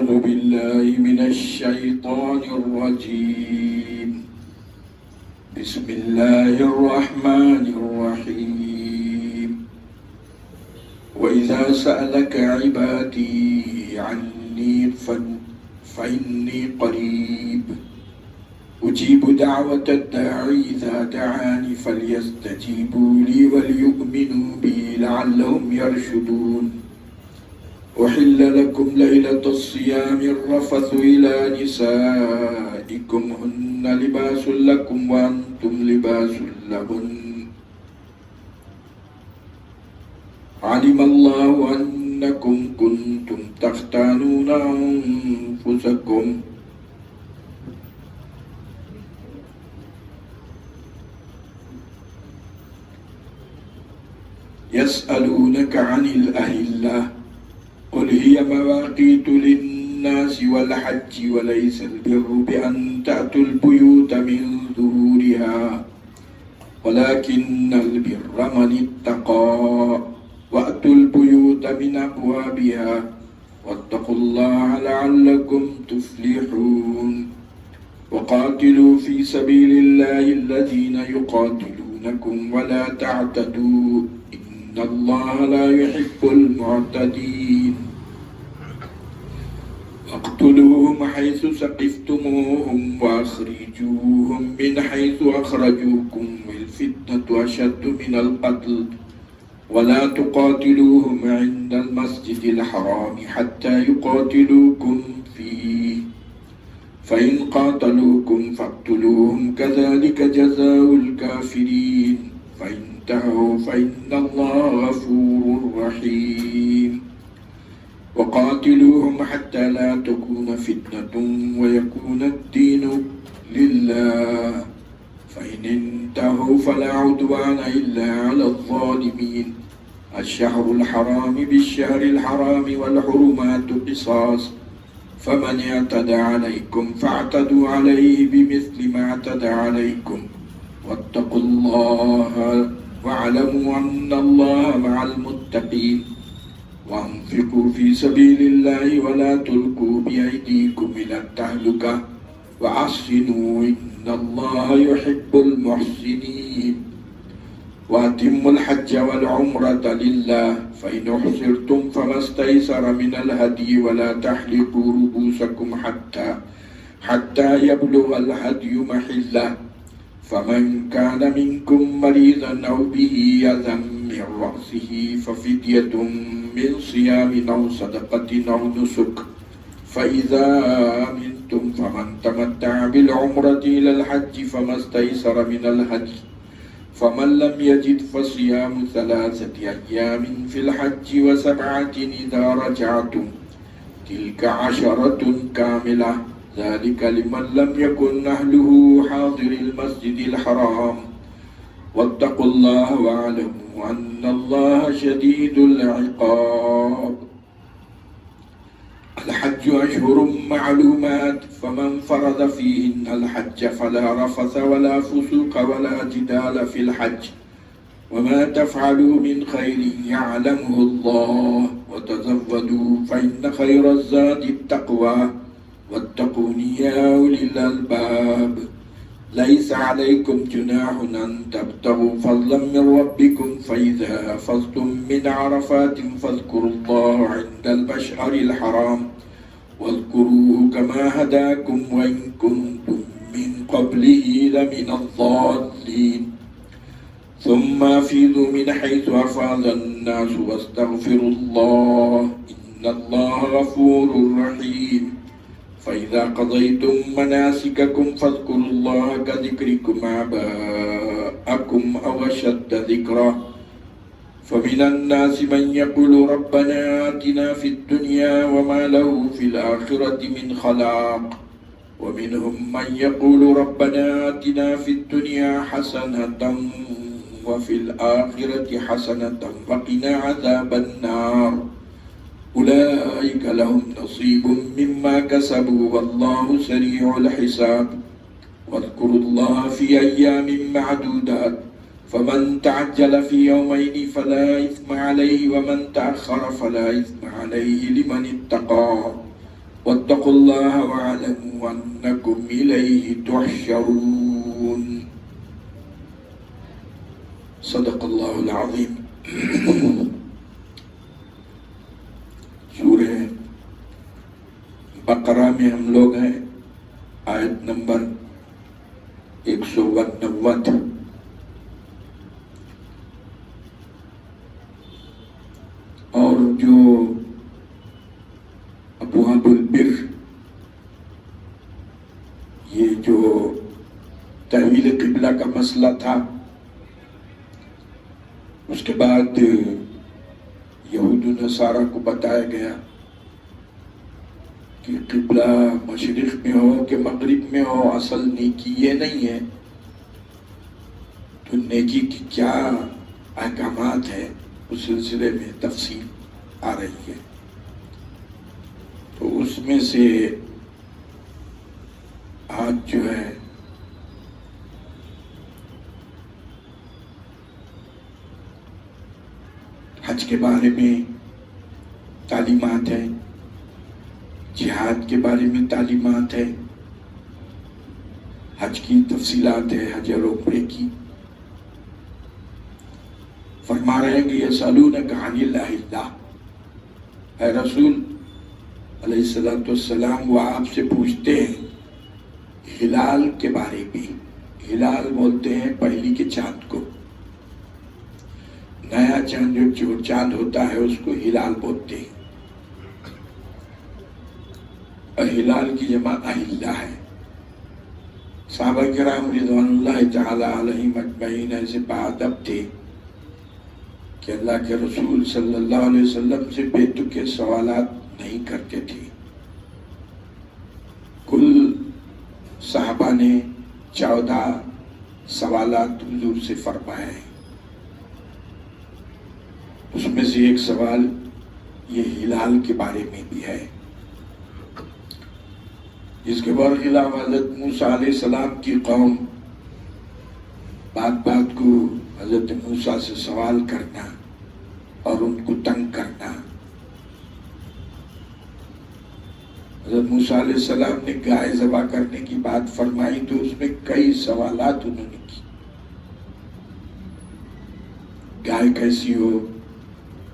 أعوذ بالله من الشيطان الرجيم. بسم الله الرحمن الرحيم. وإذا سألك عبادي عني فإني قريب أجيب دعوة الداعي إذا دعاني فليستجيبوا لي وليؤمنوا بي لعلهم يرشدون. أحل لكم ليلة الصيام الرفث إلى نسائكم هن لباس لكم وأنتم لباس لهن. علم الله أنكم كنتم تختانون أنفسكم يسألونك عن الأهلة قل هي مواقيت للناس والحج وليس البر بأن تأتوا البيوت من ظهورها ولكن البر من اتقى وأتوا البيوت من أبوابها واتقوا الله لعلكم تفلحون. وقاتلوا في سبيل الله الذين يقاتلونكم ولا تعتدوا إن الله لا يحب المعتدين. واقتلوهم حيث ثقفتموهم وأخرجوهم من حيث أخرجوكم والفتنة أشد من القتل ولا تقاتلوهم عند المسجد الحرام حتى يقاتلوكم فيه فإن قاتلوكم فاقتلوهم كذلك جزاء الكافرين فإن انتهوا فإن الله غفور رحيم. وقاتلوهم حتى لا تكون فتنة ويكون الدين لله فإن انتهوا فلا عدوان إلا على الظالمين. الشهر الحرام بالشهر الحرام والحرمات قصاص فمن اعتدى عليكم فاعتدوا عليه بمثل ما اعتدى عليكم واتقوا الله واعلموا أن الله مع المتقين. وأنفقوا في سبيل الله ولا تلقوا بأيديكم إلى التهلكة وأحسنوا إن الله يحب المحسنين. وأتموا الحج والعمرة لله فإن أحصرتم فما استيسر من الهدي ولا تحلقوا رؤوسكم حتى يبلغ الهدي محله. فمن كان منكم مريضا أو به أذى من رأسه ففدية من صيام أو صدقة أو نسك فإذا أمنتم فمن تمتع بالعمرة إلى الحج فما استيسر من الهدي فمن لم يجد فصيام 3 أيام في الحج و7 إذا رجعتم تلك 10 كاملة ذلك لمن لم يكن أهله حاضر المسجد الحرام. واتقوا الله واعلموا أن الله شديد العقاب. الحج أشهر معلومات فمن فرض فيهن الحج فلا رفث ولا فسوق ولا جدال في الحج وما تفعلوا من خير يعلمه الله وتزودوا فإن خير الزاد التقوى واتقون يا أولي الألباب. ليس عليكم جناح أن تبتغوا فضلا من ربكم فإذا أفضتم من عرفات فاذكروا الله عند المشعر الحرام واذكروه كما هداكم وإن كنتم من قبله لمن الضالين. ثم أفيضوا من حيث أفاض الناس واستغفروا الله إن الله غفور رحيم. فإذا قضيتم مناسككم فاذكروا الله كذكركم آباءكم أو أشد ذكرا. فمن الناس من يقول ربنا آتنا في الدنيا وما له في الآخرة من خلاق ومنهم من يقول ربنا آتنا في الدنيا حسنة وفي الآخرة حسنة وقنا عذاب النار. أولئك لهم نصيب مما كسبوا والله سريع الحساب. واذكروا الله في أيام معدودات فمن تعجل في يومين فلا إثم عليه ومن تأخر فلا إثم عليه لمن اتقى اللہ واعلموا انکم الیہ تحشرون۔ صدق اللہ العظیم۔ سورہ بقرہ میں ہم لوگ ہیں، آیت نمبر 199۔ اور جو ابواب البر، یہ جو تحویل قبلہ کا مسئلہ تھا، اس کے بعد یہود و نصارہ کو بتایا گیا کہ قبلہ مشرق میں ہو کہ مغرب میں ہو، اصل نیکی یہ نہیں ہے۔ تو نیکی کی کیا احکامات ہیں، اس سلسلے میں تفصیل آ رہی ہے۔ تو اس میں سے آج جو ہے حج کے بارے میں تعلیمات ہیں، جہاد کے بارے میں تعلیمات ہے، حج کی تفصیلات ہے، حج اور عمرے کی۔ فرما رہے ہیں کہ یسألونک عن الأہلہ، اے رسول علیہ السلام، وہ آپ سے پوچھتے ہیں ہلال کے بارے میں۔ ہلال بولتے ہیں پہلی کے چاند کو، نیا چاند جو چاند ہوتا ہے اس کو ہلال بولتے ہیں۔ ہلال کی جمع اہلہ ہے۔ صحابہ کرام رضوان اللہ تعالی علیہم اجمعین ایسے باادب تھے کہ اللہ کے رسول صلی اللہ علیہ وسلم سے بے تکے سوالات نہیں کرتے تھے۔ کل صحابہ نے 14 سوالات حضور سے فرمائے ہیں۔ اس میں سے ایک سوال یہ ہلال کے بارے میں بھی ہے، جس کے برخلاف حضرت موسیٰ علیہ السلام کی قوم بات بات کو حضرت موسیٰ سے سوال کرنا اور ان کو تنگ کرنا۔ حضرت موسیٰ علیہ السلام نے گائے ذبح کرنے کی بات فرمائی تو اس میں کئی سوالات انہوں نے کی۔ گائے کیسی ہو،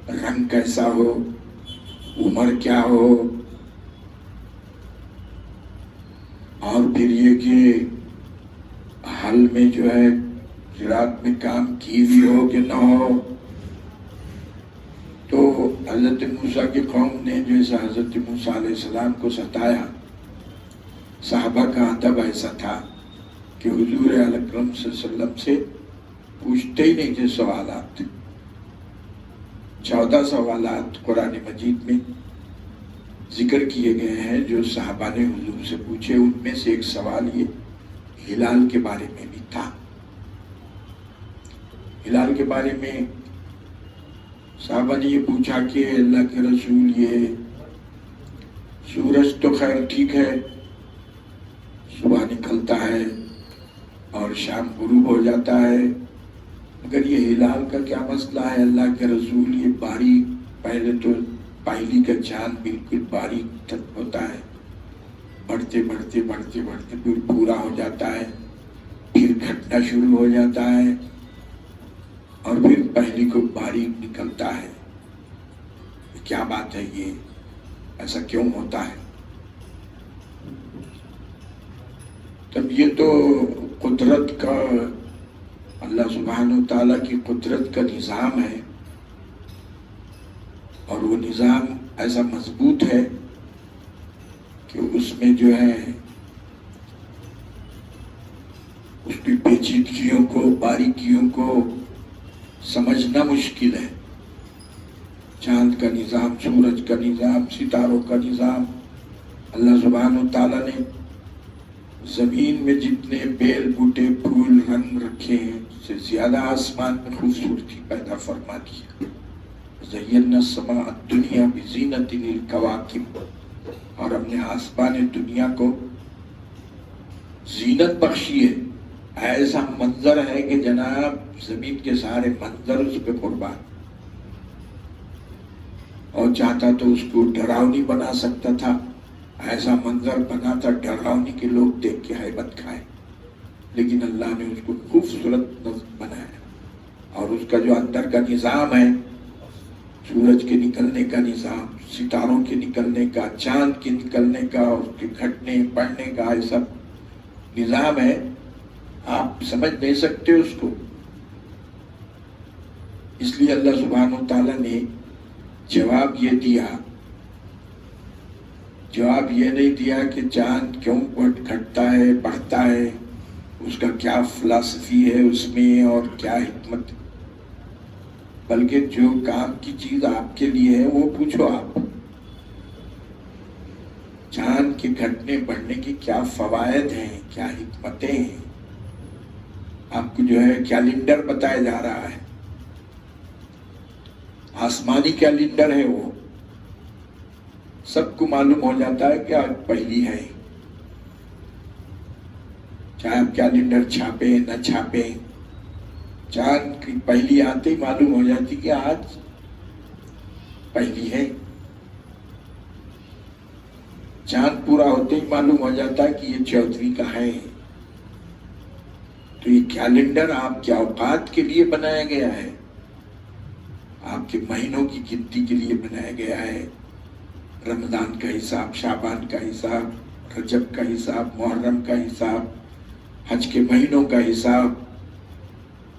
رنگ کیسا ہو، عمر کیا ہو، اور پھر یہ کہ حل میں جو ہے زراعت میں کام کی بھی ہو کہ نہ ہو۔ تو حضرت موسیٰ کی قوم نے جو ایسا حضرت موسیٰ علیہ السلام کو ستایا، صحابہ کا ادب ایسا تھا کہ حضور اکرم صلی اللہ علیہ وسلم سے پوچھتے ہی نہیں تھے سوالات۔ 14 سوالات قرآن مجید میں ذکر کیے گئے ہیں جو صحابہ نے حضور سے پوچھے۔ ان میں سے ایک سوال یہ ہلال کے بارے میں بھی تھا۔ ہلال کے بارے میں صحابہ نے یہ پوچھا کہ اللہ کے رسول، یہ سورج تو خیر ٹھیک ہے، صبح نکلتا ہے اور شام غروب ہو جاتا ہے، مگر یہ ہلال کا کیا مسئلہ ہے اللہ کے رسول؟ یہ باریک، پہلے تو پہلی کا چاند بالکل باریک ہوتا ہے، بڑھتے بڑھتے بڑھتے بڑھتے پھر پورا ہو جاتا ہے، پھر گھٹنا شروع ہو جاتا ہے اور پھر پہلی کو باریک نکلتا ہے۔ کیا بات ہے، یہ ایسا کیوں ہوتا ہے؟ تب یہ تو قدرت کا، اللہ سبحانہ و تعالیٰ کی قدرت کا نظام ہے، اور وہ نظام ایسا مضبوط ہے کہ اس میں جو ہے اس کی پیچیدگیوں کو، باریکیوں کو سمجھنا مشکل ہے۔ چاند کا نظام، سورج کا نظام، ستاروں کا نظام، اللہ سبحانہ و تعالیٰ نے زمین میں جتنے بیل بوٹے پھول رنگ رکھے ہیں اس سے زیادہ آسمان میں خوبصورتی پیدا فرما دی۔ زینا السماء الدنیا بزینت الکواکب، اور ہم نے آسمان دنیا کو زینت بخشی ہے۔ ایسا منظر ہے کہ جناب زمین کے سارے منظر اس پہ قربان، اور چاہتا تو اس کو ڈراؤنی بنا سکتا تھا، ایسا منظر بنا تھا ڈراؤنی کے لوگ دیکھ کے ہیبت کھائے، لیکن اللہ نے اس کو خوبصورت بنایا. اور اس کا جو اندر کا نظام ہے، سورج کے نکلنے کا نظام، ستاروں کے نکلنے کا، چاند کے نکلنے کا، اس کے گھٹنے پڑنے کا، یہ سب نظام ہے، آپ سمجھ نہیں سکتے اس کو. اس لیے اللہ سبحانہ و تعالیٰ نے جواب یہ دیا، جواب یہ نہیں دیا کہ چاند کیوں گھٹتا ہے بڑھتا ہے، اس کا کیا فلسفی ہے اس میں اور کیا حکمت، بلکہ جو کام کی چیز آپ کے لیے ہے وہ پوچھو آپ. چاند کے گھٹنے بڑھنے کی کیا فوائد ہیں، کیا حکمتیں ہیں. آپ کو جو ہے کیلنڈر بتایا جا رہا ہے، آسمانی کیلنڈر ہے، وہ سب کو معلوم ہو جاتا ہے کہ آج پہلی ہے. چاہے آپ کیلنڈر چھاپے نہ چھاپے، چاند کی پہلی آتے ہی معلوم ہو جاتی کہ آج پہلی ہے. چاند پورا ہوتے ہی معلوم ہو جاتا ہے کہ یہ 14ویں کا ہے. تو یہ کیلنڈر آپ کے اوقات کے لیے بنایا گیا ہے، آپ کے مہینوں کی گنتی کے لیے بنایا گیا ہے. رمضان کا حساب، شعبان کا حساب، رجب کا حساب، محرم کا حساب، حج کے مہینوں کا حساب،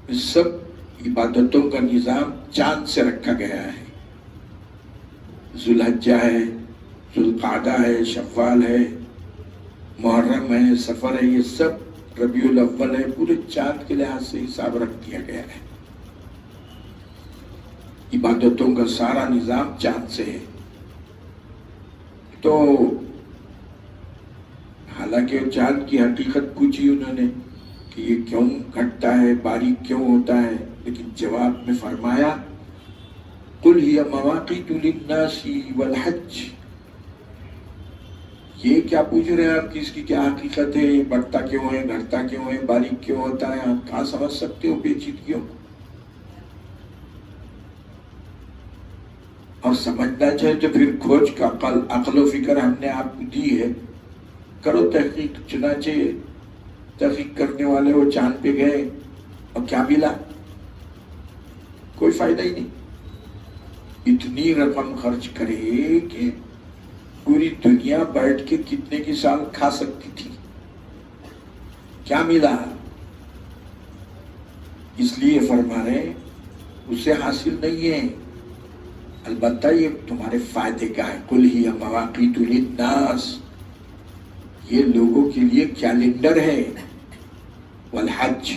اس سب عبادتوں کا نظام چاند سے رکھا گیا ہے. ذوالحجہ ہے، ذوالقعدہ ہے، شوال ہے، محرم ہے، سفر ہے، یہ سب ربیع الاول ہے، پورے چاند کے لحاظ سے حساب رکھ دیا گیا ہے. عبادتوں کا سارا نظام چاند سے ہے. تو حالانکہ چاند کی حقیقت پوچھی انہوں نے کہ یہ کیوں گھٹتا ہے، باریک کیوں ہوتا ہے، لیکن جواب میں فرمایا قُلْ هِيَ مَوَاقِيتُ لِلنَّاسِ وَالْحَجِّ. یہ کیا پوچھ رہے ہیں آپ کہ اس کی کیا حقیقت ہے، یہ بڑھتا کیوں ہے، گھٹتا کیوں ہے، باریک کیوں ہوتا ہے، آپ کہاں سمجھ سکتے ہو پیچیدگیوں. اور سمجھنا چاہے تو پھر کھوج کا عقل و فکر ہم نے آپ کو دی ہے، کرو تحقیق. چنانچہ تحقیق کرنے والے وہ چاند پہ گئے اور کیا ملا؟ کوئی فائدہ ہی نہیں. اتنی رقم خرچ کرے کہ پوری دنیا بیٹھ کے کتنے کی سال کھا سکتی تھی، کیا ملا؟ اس لیے فرما رہے اسے حاصل نہیں ہے. البتہ یہ تمہارے فائدے کا ہے. قُلْ هِيَ مَوَاقِيتُ لِلنَّاسِ، یہ لوگوں کے لیے کیلنڈر ہے. والحج،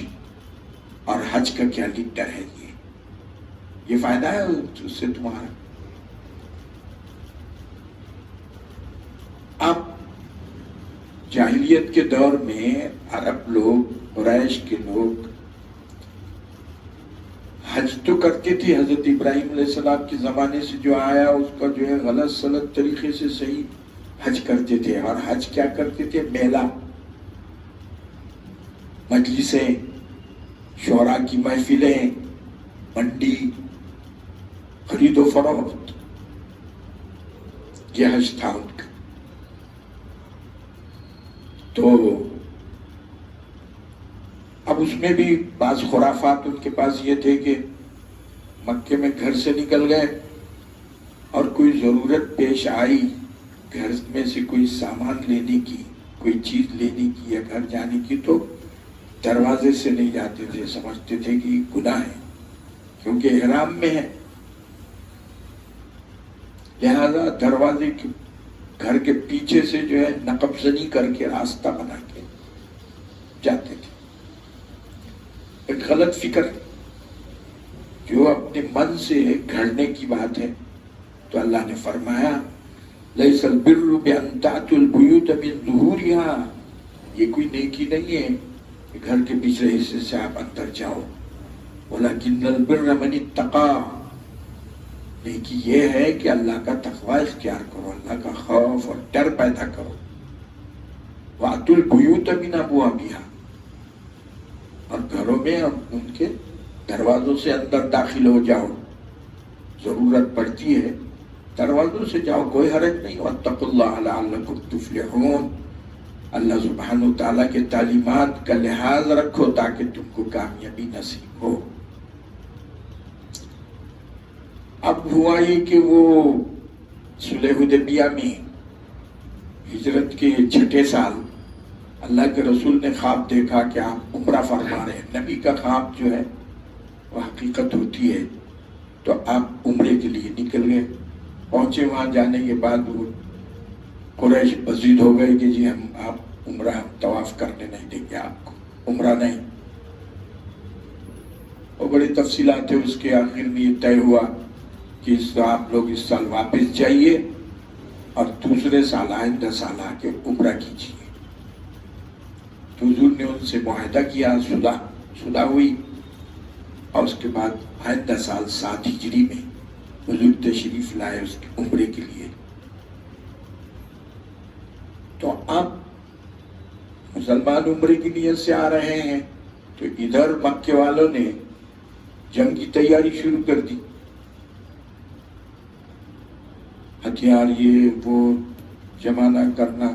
اور حج کا کیلنڈر ہے. یہ فائدہ ہے اس سے تمہارا. اب جاہلیت کے دور میں عرب لوگ، قریش کے لوگ حج تو کرتے تھے. حضرت ابراہیم علیہ السلام کے زمانے سے جو آیا اس کا جو ہے غلط سلط طریقے سے صحیح حج کرتے تھے. اور حج کیا کرتے تھے؟ میلہ، مجلسیں، شعراء کی محفلیں، منڈی، خرید و فروخت، یہ حج تھا ان کا. تو اب اس میں بھی بعض خرافات ان کے پاس یہ تھے کہ مکے میں گھر سے نکل گئے اور کوئی ضرورت پیش آئی، گھر میں سے کوئی سامان لینے کی، کوئی چیز لینے کی یا گھر جانے کی، تو دروازے سے نہیں جاتے تھے. سمجھتے تھے کہ گناہ ہے کیونکہ احرام میں ہے. لہذا دروازے کے گھر کے پیچھے سے جو ہے نقب زنی کر کے راستہ بنا کے جاتے تھے. ایک غلط فکر جو اپنے من سے گھڑنے کی بات ہے. تو اللہ نے فرمایا لَيْسَ الْبِرُّ بِأَن تَأْتُوا الْبُيُوتَ مِن ظُهُورِهَا، یہ کوئی نیکی نہیں ہے کہ گھر کے پچھلے حصے سے آپ اندر جاؤ. وَلَكِنَّ الْبِرَّ مَنِ اتَّقَىٰ، نیکی یہ ہے کہ اللہ کا تقوی اختیار کرو، اللہ کا خوف اور ڈر پیدا کرو. وَأْتُوا الْبُيُوتَ مِنْ أَبْوَابِهَا، اور گھروں میں ان کے دروازوں سے اندر داخل ہو جاؤ. ضرورت پڑتی ہے دروازوں سے جاؤ، کوئی حرج نہیں. واتقوا اللہ لعلکم تفلحون. اللہ سبحانہ تعالیٰ کے تعلیمات کا لحاظ رکھو تاکہ تم کو کامیابی نصیب ہو. اب ہوا یہ کہ وہ صلح حدیبیہ میں ہجرت کے 6 سال اللہ کے رسول نے خواب دیکھا کہ آپ عمرہ فرما رہے ہیں. نبی کا خواب جو ہے وہ حقیقت ہوتی ہے. تو آپ عمرے کے لیے نکل گئے. پہنچے وہاں جانے کے بعد وہ قریش بزید ہو گئے کہ جی ہم آپ عمرہ طواف کرنے نہیں دیں گے، آپ کو عمرہ نہیں. اور بڑی تفصیلات ہے اس کے. آخر میں یہ طے ہوا کہ آپ لوگ اس سال واپس جائیے اور دوسرے سال آئندہ سال آ کے عمرہ کیجیے. تو حضور نے ان سے معاہدہ کیا، صلح ہوئی، اور اس کے بعد آئندہ سال 7 ہجری میں حضور تشریف لائے اس کے عمرے کے لیے. تو اب مسلمان عمرے کی نیت سے آ رہے ہیں تو ادھر مکے والوں نے جنگ کی تیاری شروع کر دی. ہتھیار یہ وہ جمع نہ کرنا.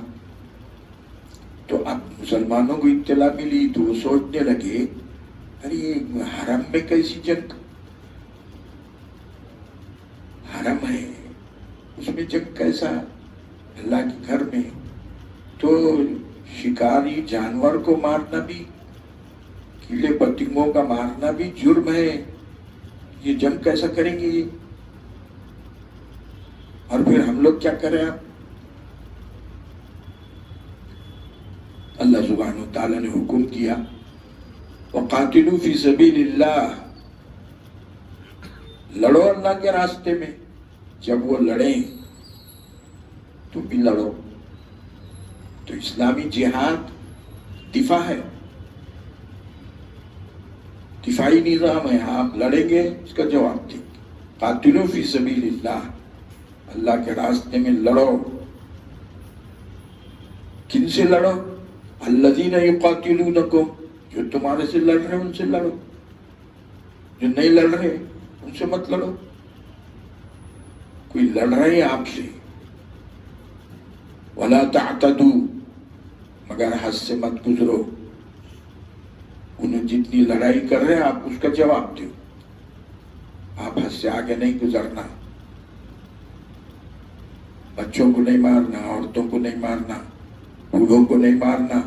تو اب مسلمانوں کو اطلاع ملی تو وہ سوچنے لگے ارے حرم میں کیسی جنگ، حرم ہے اس میں جنگ کیسا، اللہ کے گھر میں تو شکاری جانور کو مارنا بھی، کیڑے پتنگوں کا مارنا بھی جرم ہے، یہ جنگ کیسا کریں گے یہ، اور پھر ہم لوگ کیا کریں. اب اللہ سبحانہ وتعالیٰ نے حکم کیا وَقَاتِلُوا فِي سَبِيلِ اللَّهِ، لڑو اللہ کے راستے میں. جب وہ لڑیں تو بھی لڑو. تو اسلامی جہاد دفاع ہے، دفاعی نظام ہے. آپ لڑیں گے اس کا جواب دیں گے. قاتلوا فی سبیل اللہ، اللہ کے راستے میں لڑو. کن سے لڑو؟ الذین یقاتلونکم، جو تمہارے سے لڑ رہے ان سے لڑو، جو نہیں لڑ رہے ان سے مت لڑو. کوئی لڑ رہے ہیں آپ سے، ولا تعتدوا، مگر حد سے مت گزرو. انہیں جتنی لڑائی کر رہے ہیں آپ اس کا جواب دو، آپ حد سے آگے نہیں گزرنا. بچوں کو نہیں مارنا، عورتوں کو نہیں مارنا، بوڑھوں کو نہیں مارنا،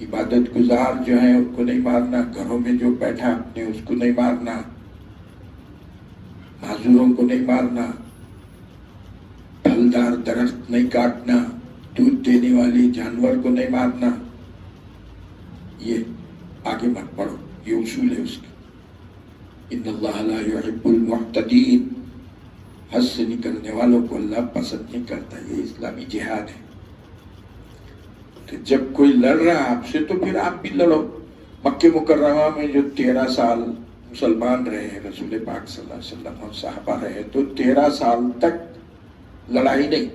عبادت گزار جو ہیں ان کو نہیں مارنا، گھروں میں جو بیٹھا اپنے اس کو نہیں مارنا، معذوروں کو نہیں مارنا، پھلدار درخت نہیں کاٹنا، دودھ دینے والے جانور کو نہیں مارنا. یہ آگے مت پڑھو، یہ اصول ہے اس کی. ان اللہ لا يحب المعتدین، حد سے نکلنے والوں کو اللہ پسند نہیں کرتا. یہ اسلامی جہاد ہے. کہ جب کوئی لڑ رہا ہے آپ سے تو پھر آپ بھی لڑو. مکہ مکرمہ میں جو 13 سال مسلمان رہے ہیں، رسول پاک صلی اللہ علیہ وسلم اور صحابہ رہے، تو 13 سال تک لڑائی نہیں،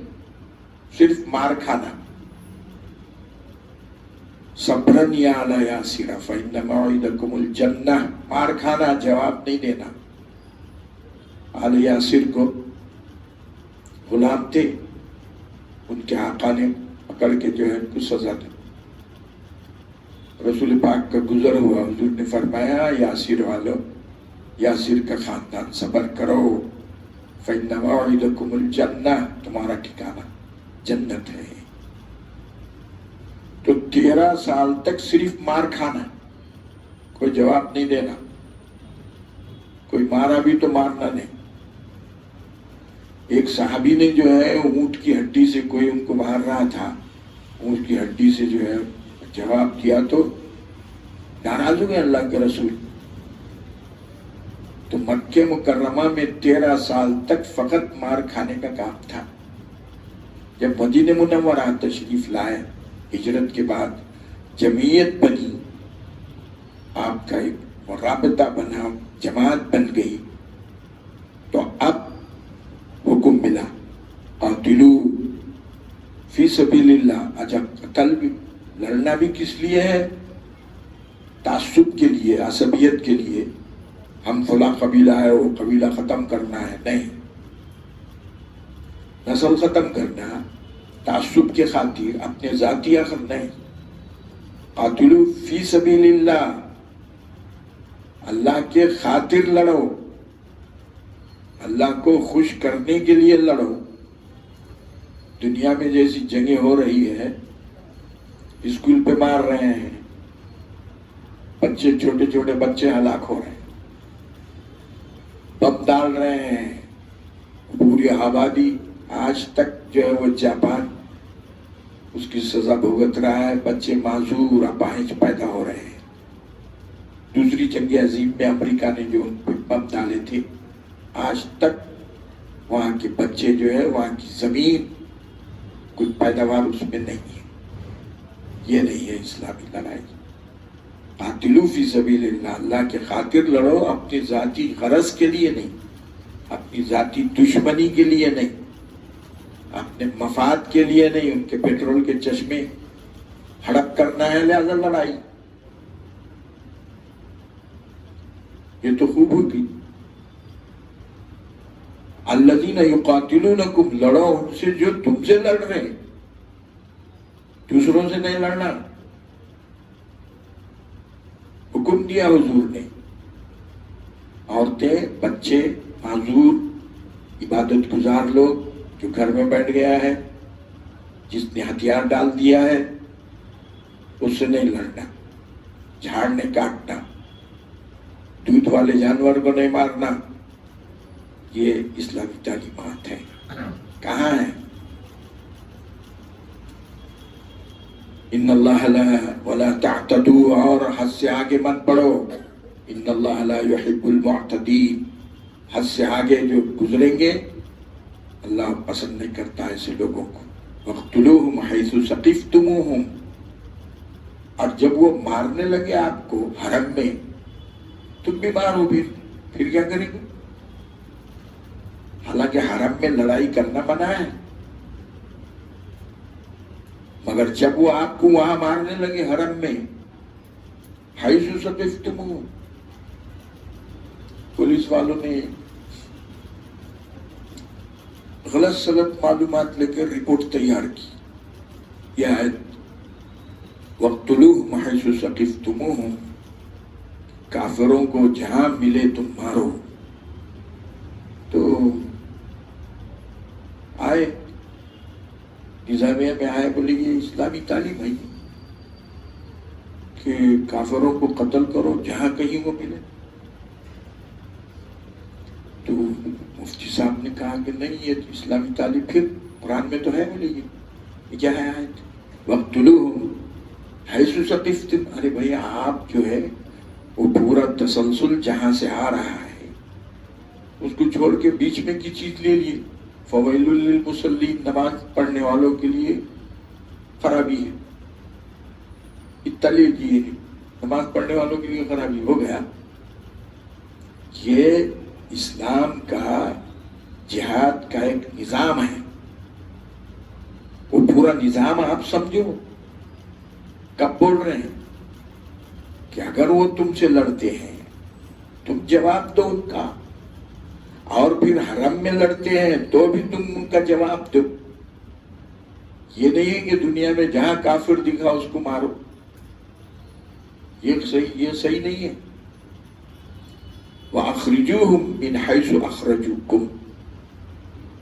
صرف مار کھانا. صبرن یا علی یاسر فإن موعدکم الجنہ، مار کھانا، جواب نہیں دینا. آل یاسر کو غلام تھے، ان کے آقا نے پکڑ کے جو ہے ان کو سزا دی. رسول پاک کا گزر ہوا، حضور نے فرمایا یاسر والو، یاسر کا خاندان صبر کرو، فإن موعدکم الجنہ، تمہارا ٹھکانہ جنت ہے. تو 13 سال تک صرف مار کھانا، کوئی جواب نہیں دینا. کوئی مارا بھی تو مارنا نہیں. ایک صحابی نے جو ہے اونٹ کی ہڈی سے کوئی ان کو مار رہا تھا، اونٹ کی ہڈی سے جو ہے جواب دیا تو ناراض ہوئے اللہ کے رسول. تو مکہ مکرمہ میں 13 سال تک فقط مار کھانے کا کام تھا. جب مدینہ منورہ تشریف لائے، ہجرت کے بعد جمعیت بنی، آپ کا ایک رابطہ بنا، جماعت بن گئی، تو اب حکم ملا قاتلو فی سبیل اللہ. اچھا، قتل بھی، لڑنا بھی کس لیے ہے؟ تعصب کے لیے، عصبیت کے لیے. ہم فلاں قبیلہ ہے وہ قبیلہ ختم کرنا ہے، نہیں. نسل ختم کرنا تعصب کے خاطر، اپنے ذاتی اخر نہیں. قاتلو فی سبیل اللہ، اللہ کے خاطر لڑو، اللہ کو خوش کرنے کے لیے لڑو. دنیا میں جیسی جنگیں ہو رہی ہے، اسکول پہ مار رہے ہیں بچے، چھوٹے چھوٹے بچے ہلاک ہو رہے ہیں، بم ڈال رہے ہیں، پوری آبادی. آج تک جو ہے وہ جاپان اس کی سزا بھگت رہا ہے، بچے معذور اپاہج پیدا ہو رہے ہیں. دوسری جنگ عظیم میں امریکہ نے جو ان پہ بم ڈالے تھے، آج تک وہاں کے بچے جو ہے، وہاں کی زمین کوئی پیداوار اس میں نہیں ہے. یہ نہیں ہے اسلامی لڑائی. قاتلو فی سبیل اللہ، اللہ کے خاطر لڑو، اپنی ذاتی غرض کے لیے نہیں، اپنی ذاتی دشمنی کے لیے نہیں، اپنے مفاد کے لیے نہیں. ان کے پیٹرول کے چشمے ہڑپ کرنا ہے لہذا لڑائی. یہ تو خوب ہوتی. الذین یقاتلونکم، لڑو ان سے جو تم سے لڑ رہے ہیں، دوسروں سے نہیں لڑنا. حکم دیا حضور نے. عورتیں، بچے، معذور، عبادت گزار لوگ جو گھر میں بیٹھ گیا ہے، جس نے ہتھیار ڈال دیا ہے، اس سے نہیں لڑنا. جھاڑنے کاٹنا، دودھ والے جانور کو نہیں مارنا، یہ اسلامی تعلیمات ہیں. کہاں ہیں؟ ان اللہ لا ولا تعتدوا، اور حد سے آگے مت بڑھو. ان اللہ لا يحب المعتدین، حد سے آگے جو گزریں گے اللہ پسند نہیں کرتا ایسے لوگوں کو. وَاقْتُلُوهُمْ حَيْثُ ثَقِفْتُمُوهُمْ، اور جب وہ مارنے لگے آپ کو حرم میں، تم بھی مارو. پھر کیا کریں گے؟ حالانکہ حرم میں لڑائی کرنا منع ہے، مگر جب وہ آپ کو وہاں مارنے لگے حرم میں، حَيْثُ ثَقِفْتُمُوهُمْ، پولیس والوں نے غلط سلط معلومات لے کر رپورٹ تیار کی. یہ آیت وَاقْتُلُوهُمْ حَيْثُ ثَقِفْتُمُوهُمْ، کافروں کو جہاں ملے تم مارو. تو آئے نظامیہ میں آئے، بولے یہ اسلامی تعلیم ہے کہ کافروں کو قتل کرو جہاں کہیں وہ ملے. تو مفتی صاحب نے کہا کہ نہیں، یہ تو اسلامی تعلیم پھر قرآن میں تو ہے. بولے یہ کیا ہے آیت؟ وَاقْتُلُوهُمْ حَيْثُ ثَقِفْتُمْ. ارے بھائی آپ جو ہے وہ پورا تسلسل جہاں سے آ رہا ہے اس کو چھوڑ کے بیچ میں کی چیز لے لیے. فَوَيْلٌ لِّلْمُصَلِّينَ، نماز پڑھنے والوں کے لیے خرابی ہے. اتنا لے لیے، نماز پڑھنے والوں کے لیے خرابی ہو گیا. یہ اسلام کا جہاد کا ایک نظام ہے. وہ پورا نظام آپ سمجھو. کب بول رہے ہیں کہ اگر وہ تم سے لڑتے ہیں تم جواب دو ان کا، اور پھر حرم میں لڑتے ہیں تو بھی تم ان کا جواب دو. یہ نہیں ہے کہ دنیا میں جہاں کافر دکھا اس کو مارو. یہ صحیح نہیں ہے. وَأَخْرِجُوهُمْ مِنْ حَيْثُ أَخْرَجُوكُمْ.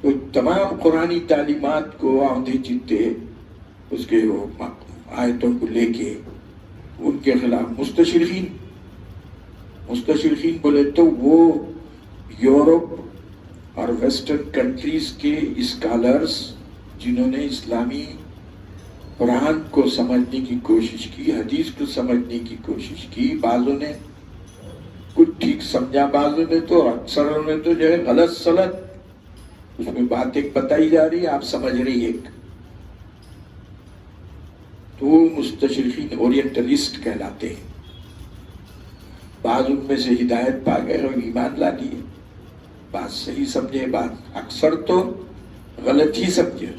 تو تمام قرآنی تعلیمات کو آندھے چیتے اس کے آیتوں کو لے کے ان کے خلاف مستشرقین بولے تو وہ یورپ اور ویسٹرن کنٹریز کے اسکالرز جنہوں نے اسلامی قرآن کو سمجھنے کی کوشش کی، حدیث کو سمجھنے کی کوشش کی، بعضوں نے کچھ ٹھیک سمجھا، بعضوں نے تو اکثروں نے تو جو ہے غلط سلط اس میں بات ایک بتائی جا رہی ہے، آپ سمجھ رہی ایک. تو مستشرقین اورینٹلسٹ کہلاتے ہیں. بعض ان میں سے ہدایت پا گئے اور ایمان لا لیے، بات صحیح سمجھے، بات اکثر تو غلط ہی سمجھے.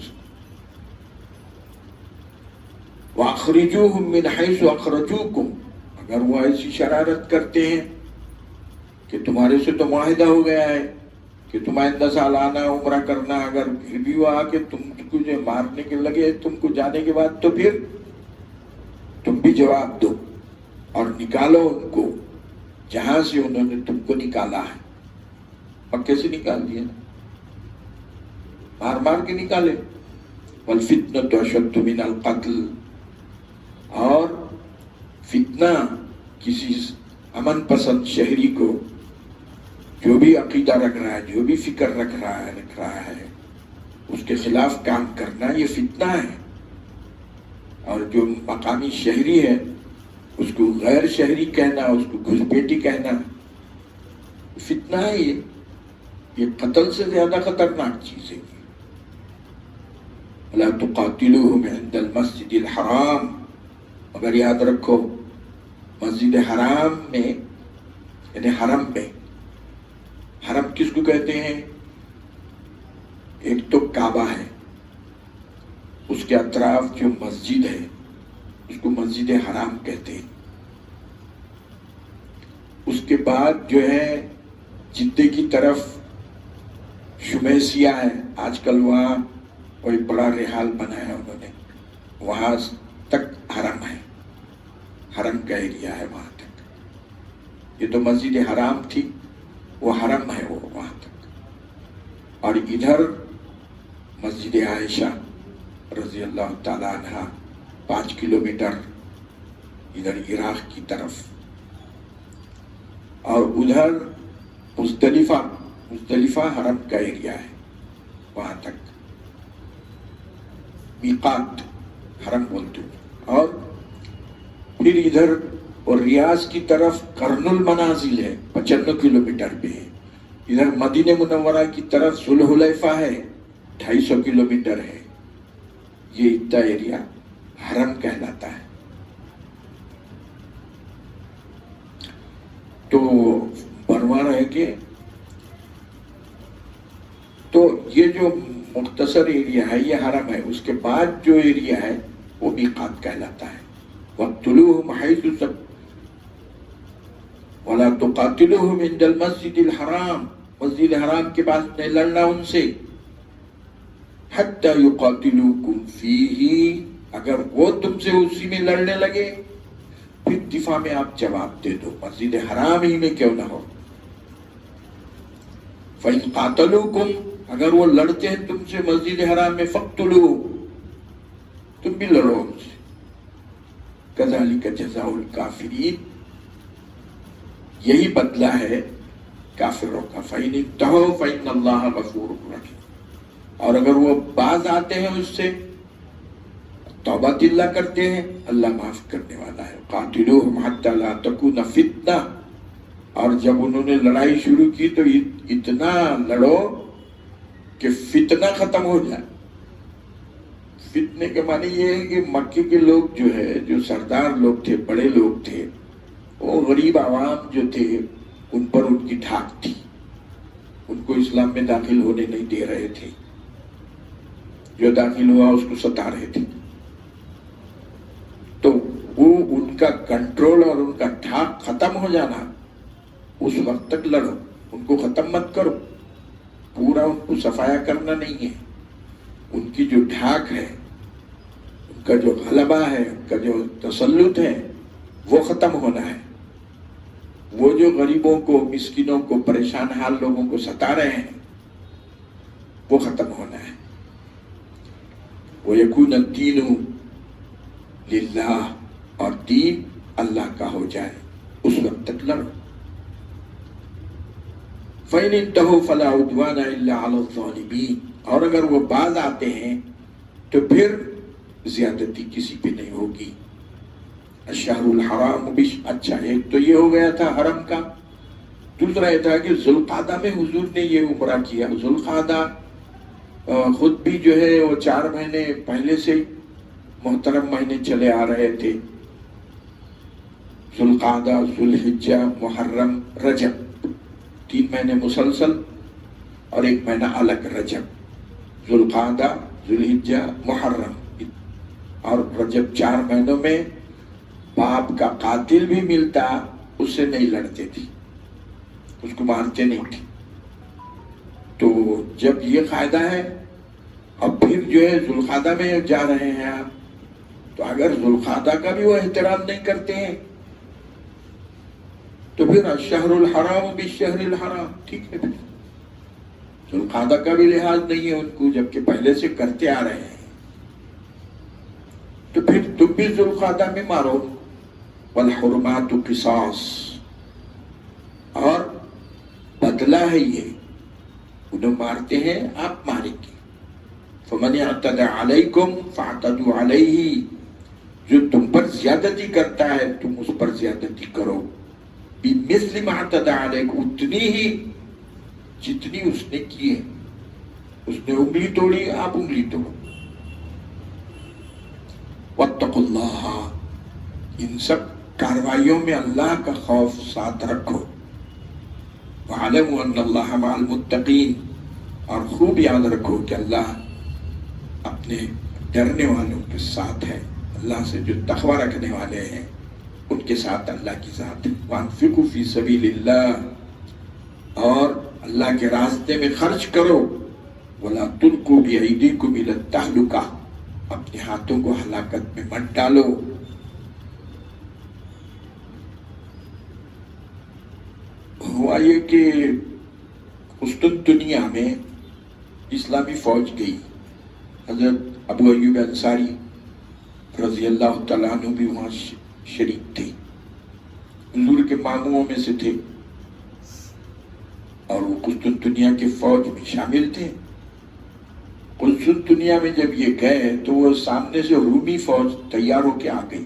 وَأَخْرِجُوهُمْ مِنْ حَيْثُ أَخْرَجُوكُمْ. اگر وہ ایسی شرارت کرتے ہیں کہ تمہارے سے تو معاہدہ ہو گیا ہے، کہ تم آئندہ سال آنا عمرہ کرنا، اگر پھر بھی وہ آ کے تم کو جو مارنے کے لگے تم کو جانے کے بعد، تو پھر تم بھی جواب دو اور نکالو ان کو جہاں سے انہوں نے تم کو نکالا ہے۔ مکے سے نکال دیا، مار مار کے نکالے۔ والفتنة أشد من القتل، اور فتنہ کسی امن پسند شہری کو جو بھی عقیدہ رکھ رہا ہے، جو بھی فکر رکھ رہا ہے اس کے خلاف کام کرنا، یہ فتنہ ہے۔ اور جو مقامی شہری ہے اس کو غیر شہری کہنا، اس کو گھسپیٹی کہنا، فتنہ ہے۔ یہ قتل سے زیادہ خطرناک چیز ہے۔ وَلَا تُقَاتِلُوهُمْ عِنْدَ الْمَسْجِدِ الْحَرَامِ، مگر یاد رکھو مسجد حرام میں، یعنی حرم میں، حرم کس کو کہتے ہیں؟ ایک تو کعبہ ہے، اس کے اطراف جو مسجد ہے اس کو مسجد حرام کہتے ہیں۔ اس کے بعد جو ہے جدے کی طرف شمیسیہ ہے، آج کل وہاں کوئی بڑا ریحال بنایا انہوں نے، وہاں تک حرم ہے، حرم کا ایریا ہے وہاں تک۔ یہ تو مسجد حرام تھی، وہ حرم ہے وہ وہاں تک۔ اور ادھر مسجد عائشہ رضی اللہ تعالیٰ عنہ 5 کلومیٹر ادھر عراق کی طرف، اور ادھر مزدلفہ حرم کا ایریا ہے، وہاں تک میقات حرم بولتے ہیں۔ اور پھر ادھر اور ریاض کی طرف قرن المنازل ہے، 95 کلومیٹر پہ ہے۔ ادھر مدینہ منورہ کی طرف ذوالحلیفہ ہے، 250 کلومیٹر ہے۔ یہ اتنا ایریا حرم کہلاتا ہے۔ تو بنوا رہے کہ تو یہ جو مختصر ایریا ہے یہ حرم ہے، اس کے بعد جو ایریا ہے وہ میقات کہلاتا ہے۔ وَاقْتُلُوهُمْ حَيْثُ وَلَا تُقَاتِلُوهُمْ عِنْدَ الْمَسْجِدِ الْحَرَامِ، مسجد حرام کے پاس نہیں لڑنا ان سے، حَتَّى يُقَاتِلُوكُمْ فِيهِ، اگر وہ تم سے اسی میں لڑنے لگے پھر دفاع میں آپ جواب دے دو، مسجد حرام ہی میں کیوں نہ ہو۔ فَإِنْ قَاتَلُوكُمْ، اگر وہ لڑتے ہیں تم سے مسجد حرام میں، فَاقْتُلُوهُمْ، تم بھی لڑو ان سے۔ كَذَلِكَ جَزَاءُ الْكَافِرِينَ، یہی بدلہ ہے کافروں کا۔ فَإِنِ انتَهَوْا فَإِنَّ اللَّهَ غَفُورٌ رَحِيمٌ، اور اگر وہ باز آتے ہیں اس سے، توبہ اللہ کرتے ہیں، اللہ معاف کرنے والا ہے۔ قَاتِلُوهُمْ حَتَّى لَا تَكُونَ فِتْنَةٌ، اور جب انہوں نے لڑائی شروع کی تو اتنا لڑو کہ فتنہ ختم ہو جائے۔ فتنے کے معنی یہ ہے کہ مکے کے لوگ جو ہے، جو سردار لوگ تھے، بڑے لوگ تھے، وہ غریب عوام جو تھے ان پر ان کی ٹھاک تھی، ان کو اسلام میں داخل ہونے نہیں دے رہے تھے، جو داخل ہوا اس کو ستا رہے تھے۔ تو وہ ان کا کنٹرول اور ان کا ٹھاک ختم ہو جانا، اس وقت تک لڑو، ان کو ختم مت کرو، پورا ان کو صفایا کرنا نہیں ہے۔ ان کی جو ڈھاک ہے، ان کا جو غلبہ ہے، ان کا جو تسلط ہے، وہ ختم ہونا ہے۔ وہ جو غریبوں کو، مسکینوں کو، پریشان حال لوگوں کو ستا رہے ہیں، وہ ختم ہونا ہے۔ وَيَكُونَ الدِّينُ لِلَّهِ، اور دین اللہ کا ہو جائے، اس وقت تک لڑو۔ فَإِنِ انتَهَوْا فَلَا عُدْوَانَ إِلَّا عَلَى الظَّالِمِينَ، اور اگر وہ باز آتے ہیں تو پھر زیادتی کسی پہ نہیں ہوگی۔ الشہر الحرام اچھا، ایک تو یہ ہو گیا تھا حرم کا، دوسرا یہ تھا کہ ذوالقعدہ میں حضور نے یہ عمرہ کیا۔ ذوالقعدہ خود بھی جو ہے وہ 4 مہینے پہلے سے محترم مہینے چلے آ رہے تھے، ذوالقعدہ، ذوالحجہ، محرم، رجب، 3 مہینے مسلسل اور 1 مہینہ الگ رجب۔ ذوالقعدہ، ذوالحجہ، محرم اور رجب، 4 مہینوں میں باپ کا قاتل بھی ملتا اس سے نہیں لڑتے تھے، اس کو مارتے نہیں تھے۔ جب یہ قاعدہ ہے اور پھر جو ہے ذوالقعدہ میں جا رہے ہیں آپ، تو اگر ذوالقعدہ کا بھی وہ احترام نہیں کرتے ہیں تو پھر الشہر الحرام بالشہر الحرام، ٹھیک ہے، پھر ذوالقعدہ کا بھی لحاظ نہیں ہے ان کو، جبکہ پہلے سے کرتے آ رہے ہیں، تو پھر تم بھی ذوالقعدہ میں مارو۔ والحرمات قصاص، اور بدلہ ہے یہ، انہیں مارتے ہیں آپ ماریں گے۔ فمن اعتدى علیکم فاعتدوا علیہ، جو تم پر زیادتی کرتا ہے تم اس پر زیادتی کرو، بمثل ما اعتدى علیکم، اتنی ہی جتنی اس نے کی ہے۔ اس نے انگلی توڑی، آپ انگلی توڑو۔ واتقوا اللہ، ان سب کاروائیوں میں اللہ کا خوف ساتھ رکھو۔ وَعَلَمُوا أَنَّ اللَّهَ مَعَ الْمُتَّقِينَ، اور خوب یاد رکھو کہ اللہ اپنے ڈرنے والوں کے ساتھ ہے، اللہ سے جو تقوی رکھنے والے ہیں ان کے ساتھ اللہ کی ذات ہے۔ وَأَنفِقُوا فِي سَبِيلِ اللَّهِ، اور اللہ کے راستے میں خرچ کرو۔ وَلَا تُلْقُوا بِأَيْدِيكُمْ إِلَى التَّهْلُكَةِ، اپنے ہاتھوں کو ہلاکت میں مت ڈالو۔ ہوا یہ کہ قسطنطنیہ میں اسلامی فوج گئی، حضرت ابو ایوب انصاری رضی اللہ تعالیٰ عنہ بھی وہاں شریک تھے، حضور کے ماموں میں سے تھے، اور وہ قسطنطنیہ کے فوج میں شامل تھے۔ قسطنطنیہ میں جب یہ گئے تو وہ سامنے سے رومی فوج تیار ہو کے آ گئی،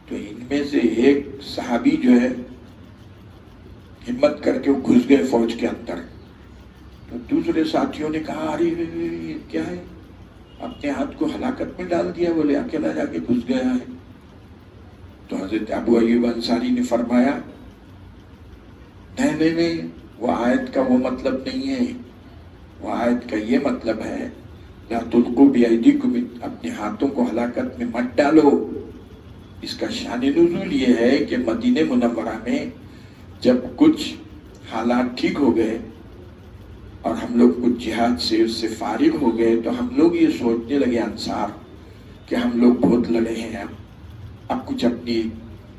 تو ان میں سے ایک صحابی جو ہے ہمت کر کے وہ گھس گئے فوج کے اندر۔ تو دوسرے ساتھیوں نے کہا ارے یہ کیا ہے، اپنے ہاتھ کو ہلاکت میں ڈال دیا، بولے اکیلا جا کے گھس گیا ہے۔ تو حضرت ابو ایوب انصاری نے فرمایا نہیں، وہ آیت کا وہ مطلب نہیں ہے، وہ آیت کا یہ مطلب ہے لا تلقوا بأیدیکم، اپنے ہاتھوں کو ہلاکت میں مت ڈالو۔ اس کا شان نزول یہ ہے کہ مدینہ منورہ میں جب کچھ حالات ٹھیک ہو گئے اور ہم لوگ کچھ جہاد سے اس سے فارغ ہو گئے، تو ہم لوگ یہ سوچنے لگے انصار کہ ہم لوگ بہت لڑے ہیں، اب کچھ اپنی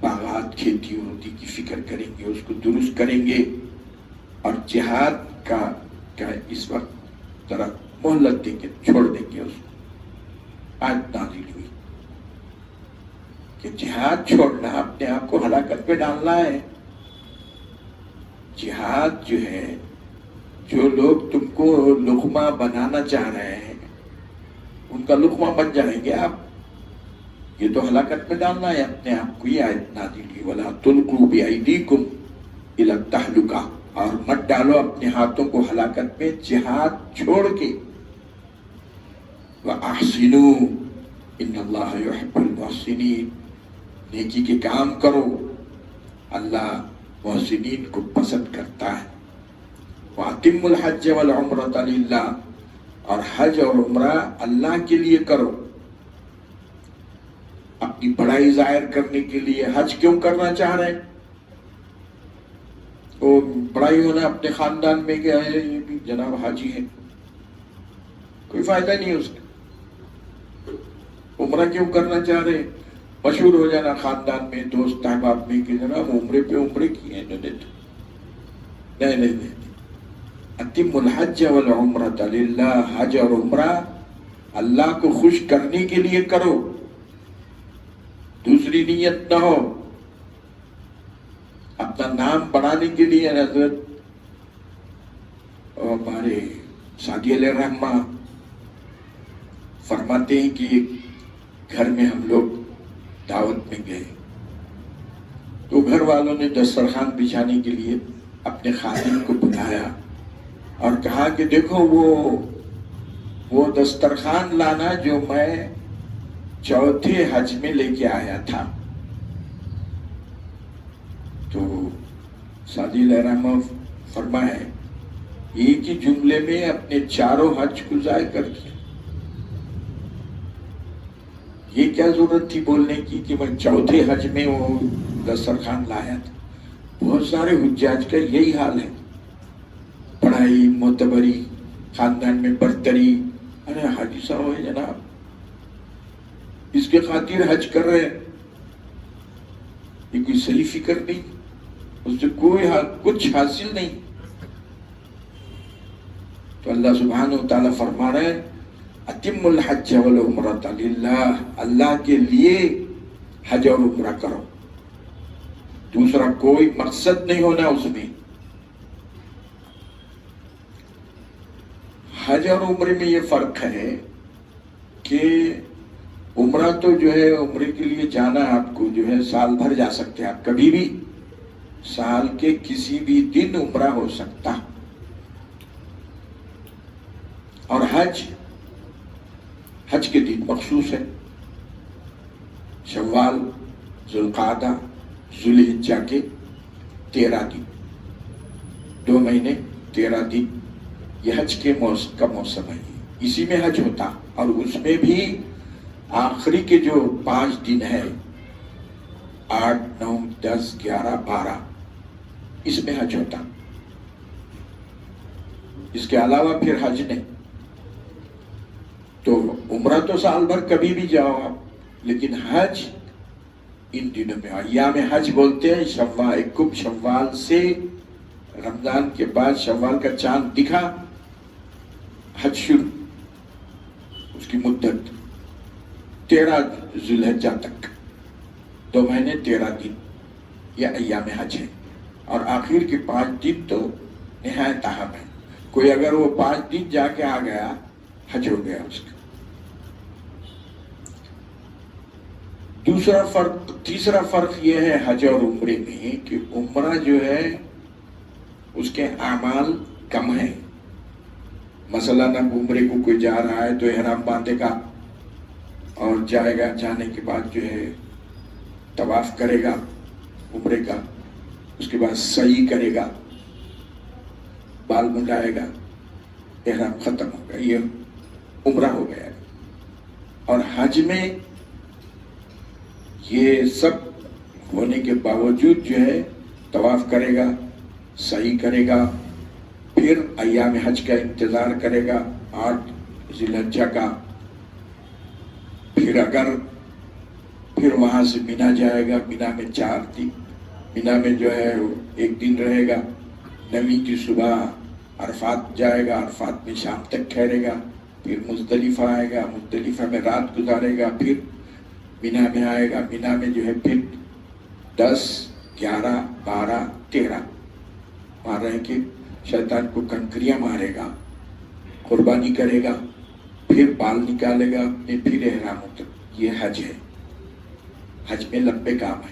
باغات کھیتی ہوتی کی فکر کریں گے، اس کو درست کریں گے، اور جہاد کا اس وقت ذرا مہلت دیں گے، چھوڑ دیں گے اس کو۔ آیت نازل ہوئی کہ جہاد چھوڑنا اپنے آپ کو ہلاکت پہ ڈالنا ہے۔ جہاد جو ہے، جو لوگ تم کو لقمہ بنانا چاہ رہے ہیں ان کا لقمہ بن جائیں گے آپ، یہ تو ہلاکت میں ڈالنا ہے اپنے آپ کو۔ یہ آیت نازل ہوئی وَلَا تُلْقُوا بِأَيْدِيكُمْ إِلَى التَّهْلُكَةِ، اور مت ڈالو اپنے ہاتھوں کو ہلاکت میں جہاد چھوڑ کے۔ وَأَحْسِنُوا إِنَّ اللَّهَ يُحِبُّ الْمُحْسِنِينَ، نیکی کے کام کرو، اللہ محسنین کو پسند کرتا ہے۔ وَأَتِمُّوا الْحَجَّ وَالْعُمْرَةَ لِلَّهِ، اور حج اور عمرہ اللہ کے لیے کرو۔ اپنی بڑائی ظاہر کرنے کے لیے حج کیوں کرنا چاہ رہے ہیں؟ وہ بڑائی ہونا اپنے خاندان میں کیا ہے، یہ بھی جناب حاجی ہے، کوئی فائدہ نہیں اس کا۔ عمرہ کیوں کرنا چاہ رہے ہیں؟ مشہور ہو جانا خاندان میں، دوست احباب میں کہ جناب عمرے پہ عمرے کیے انہوں نے۔ نہیں، اتم الحج والعمرۃ للہ، حج اور عمرہ اللہ کو خوش کرنے کے لیے کرو، دوسری نیت نہ ہو، اپنا نام بڑھانے کے لیے۔ حضرت ہمارے سعدی علیہ رحمہ فرماتے ہیں کہ ایک گھر میں ہم لوگ دعوت میں گئے تو گھر والوں نے دسترخوان بچھانے کے لیے اپنے خادم کو بلایا اور کہا کہ دیکھو وہ دسترخوان لانا جو میں چوتھے حج میں لے کے آیا تھا۔ تو سعدی علیہ رحمہ فرمائے ایک ہی جملے میں اپنے چاروں حج کو ضائع کر دیا۔ یہ کیا ضرورت تھی بولنے کی کہ میں چوتھے حج میں وہ دسترخوان لایا تھا؟ بہت سارے حجاج کا یہی حال ہے، پڑھائی، معتبری، خاندان میں برتری. ارے حاجی صاحب ہے جناب، اس کے خاطر حج کر رہے ہیں، یہ کوئی صحیح فکر نہیں، اس سے کوئی کچھ حاصل نہیں. تو اللہ سبحانہ و تعالیٰ فرما رہے ہیں اتم الحج والعمرۃ للہ، اللہ کے لیے حج اور عمرہ کرو، دوسرا کوئی مقصد نہیں ہونا اس میں. حج اور عمرے میں یہ فرق ہے کہ عمرہ تو جو ہے عمرے کے لیے جانا آپ کو جو ہے سال بھر جا سکتے ہیں، آپ کبھی بھی سال کے کسی بھی دن عمرہ ہو سکتا. اور حج کے دن مخصوص ہے، شوال، ذوالقعدہ، ذوالحجہ کے 13 دن، 2 مہینے 13 دن، یہ حج کے کا موسم ہے. اسی میں حج ہوتا، اور اس میں بھی آخری کے جو 5 دن ہے 8، 9، 10، 11، 12 اس میں حج ہوتا. اس کے علاوہ پھر حج نہیں. تو عمرہ تو سال بھر کبھی بھی جاؤ آپ، لیکن حج ان دنوں میں. ایام حج بولتے ہیں شوال سے رمضان کے بعد شوال کا چاند دکھا، حج شروع، اس کی مدت 13 ذوالحجہ تک، 2 مہینے 13 دن یہ ایام حج ہے. اور آخر کے 5 دن تو نہایت اہم ہے. کوئی اگر وہ 5 دن جا کے آ گیا حج ہو گیا اس کا. تیسرا فرق یہ ہے حج اور عمرے میں کہ عمرہ جو ہے اس کے اعمال کم ہیں. مثلا اب عمرے کو کوئی جا رہا ہے تو احرام باندھے گا اور جائے گا، جانے کے بعد جو ہے طواف کرے گا عمرے کا، اس کے بعد سعی کرے گا، بال منڈائے گا، احرام ختم ہوگا، یہ عمرہ ہو گیا. اور حج میں یہ سب ہونے کے باوجود جو ہے طواف کرے گا، سعی کرے گا، پھر ایام حج کا انتظار کرے گا 8 ذوالحجہ کا، پھر وہاں سے مینا جائے گا. مینا میں 4 دن، مینا میں جو ہے 1 دن رہے گا. 9ویں کی صبح عرفات جائے گا، عرفات میں شام تک ٹھہرے گا، پھر مزدلفہ آئے گا، مزدلفہ میں رات گزارے گا، پھر مینا میں آئے گا. مینا میں جو ہے پھر 10، 11، 12، 13 وہاں رہ کے شیطان کو کنکریاں مارے گا، قربانی کرے گا، پھر بال نکالے گا، پھر احرام ہوتا. یہ حج ہے. حج میں لمبے کام ہے،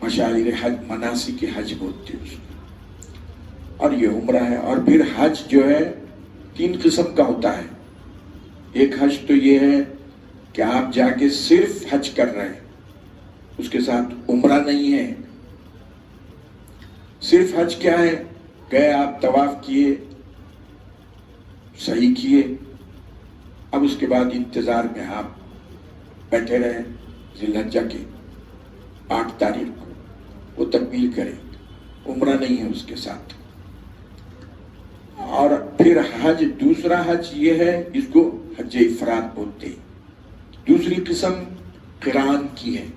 مشاعر حج، مناسک حج بولتے ہیں اس کو. اور یہ عمرہ ہے. اور پھر حج جو ہے 3 قسم کا ہوتا ہے. ایک حج تو یہ ہے کہ آپ جا کے صرف حج کر رہے ہیں، اس کے ساتھ عمرہ نہیں ہے. صرف حج کیا ہے؟ گئے آپ، طواف کیے، سعی کیے، اب اس کے بعد انتظار میں آپ بیٹھے رہے ذوالحجہ کے 8 تاریخ کو وہ تکمیل کریں. عمرہ نہیں ہے اس کے ساتھ. اور پھر حج، دوسرا حج یہ ہے، اس کو حج افراد بولتے ہیں. دوسری قسم قران کی ہے،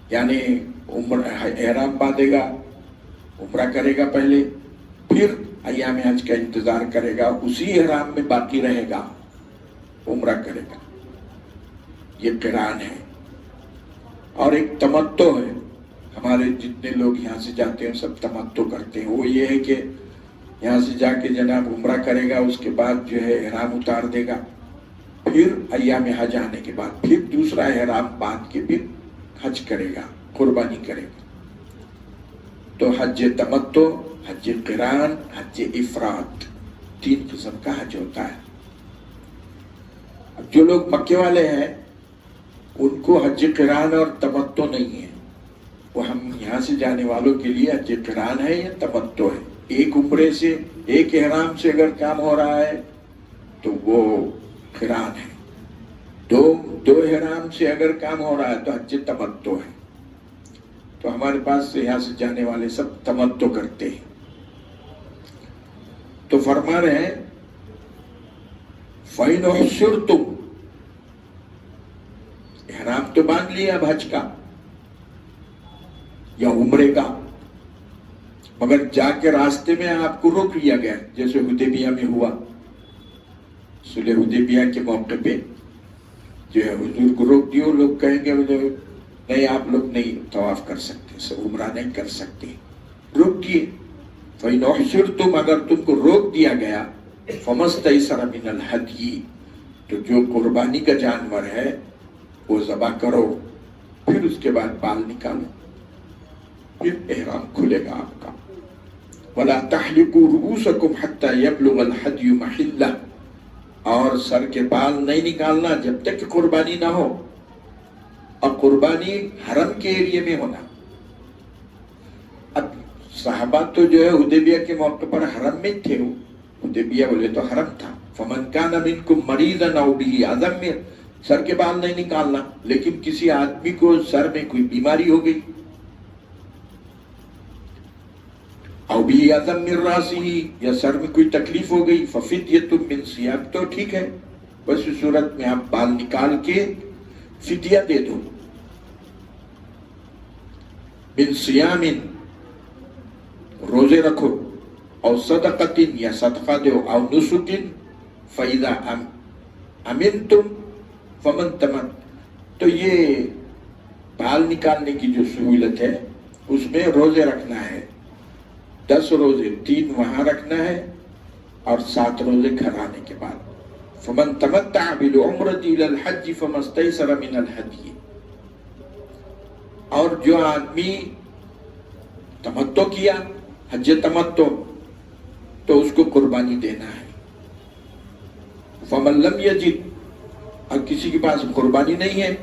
یعنی احرام باندھے گا، عمرہ کرے گا پہلے، پھر ایام حج کا انتظار کرے گا، اسی احرام میں باقی رہے گا، عمرہ کرے گا. یہ قران ہے. اور ایک تمتع ہے. ہمارے جتنے لوگ یہاں سے جاتے ہیں سب تمتع کرتے ہیں. وہ یہ ہے کہ یہاں سے جا کے جناب عمرہ کرے گا، اس کے بعد جو ہے احرام اتار دے گا، پھر ایام حج آنے کے بعد پھر دوسرا احرام باندھ کے پھر حج کرے گا، قربانی کرے گا. تو حج تمتع، حج قران، حج افراد، 3 قسم کا حج ہوتا ہے. اب جو لوگ مکے والے ہیں ان کو حج قران اور تمتع نہیں ہے. وہ ہم یہاں سے جانے والوں کے لیے حج قران ہے یا تمتع ہے. ایک عمرے سے، ایک احرام سے اگر کام ہو رہا ہے تو وہ قران ہے. 2 احرام سے اگر کام ہو رہا ہے تو حج تمتع ہے. تو ہمارے پاس سے یہاں سے جانے والے سب تمتع کرتے ہیں. تو فرما رہے ہیں فَإِنْ أُحْصِرْتُمْ، احرام تو باندھ لیا اب حج کا یا عمرے کا، مگر جا کے راستے میں آپ کو روک لیا گیا، جیسے حدیبیہ میں ہوا۔ صلح حدیبیہ کے موقع پہ جو ہے حضور کو روک دیو، لوگ کہیں گے نہیں آپ لوگ نہیں طواف کر سکتے، عمرہ نہیں کر سکتے، روک دیے۔ فَإِنْ أُحْصِرْتُمْ، اگر تم کو روک دیا گیا، فَمَا اسْتَيْسَرَ مِنَ الْهَدْيِ، تو جو قربانی کا جانور ہے وہ ذبح کرو، پھر اس کے بعد بال نکالو، پھر احرام کھلے گا آپ کا۔ وَلَا تَحْلِقُوا رُؤُوسَكُمْ حَتَّى يَبْلُغَ الْهَدْيُ مَحِلَّهُ، اور سر کے بال نہیں نکالنا جب تک کہ قربانی نہ ہو، اور قربانی حرم کے ایریے میں ہونا۔ اب صحابہ تو جو ہے حدیبیہ کے موقع پر حرم میں تھے، حدیبیہ بولے تو حرم تھا۔ فَمَنْ كَانَ مِنْكُمْ مَرِيضًا أَوْ بِهِ أَذًى، سر کے بال نہیں نکالنا، لیکن کسی آدمی کو سر میں کوئی بیماری ہو گئی، او بھی اعظم من راسه، یا سر میں کوئی تکلیف ہو گئی، ففدیۃ من صیام، تو ٹھیک ہے، بس اس صورت میں آپ بال نکال کے فدیہ دے دو۔ من صیام، روزے رکھو، او صدقۃ، یا صدقہ دو، او نسک، فاذا امنتم فمن تمت، تو یہ بال نکالنے کی جو سہولت ہے اس میں روزے رکھنا ہے، 10 روزے، 3 وہاں رکھنا ہے اور 7 روزے گھر آنے کے بعد۔ فمن تمتع بالعمرۃ الی الحج فما استیسر من الہدی، اور جو آدمی تمتع کیا، حج تمتع، تو اس کو قربانی دینا ہے۔ فمن لم یجد، اور کسی کے پاس قربانی نہیں ہے،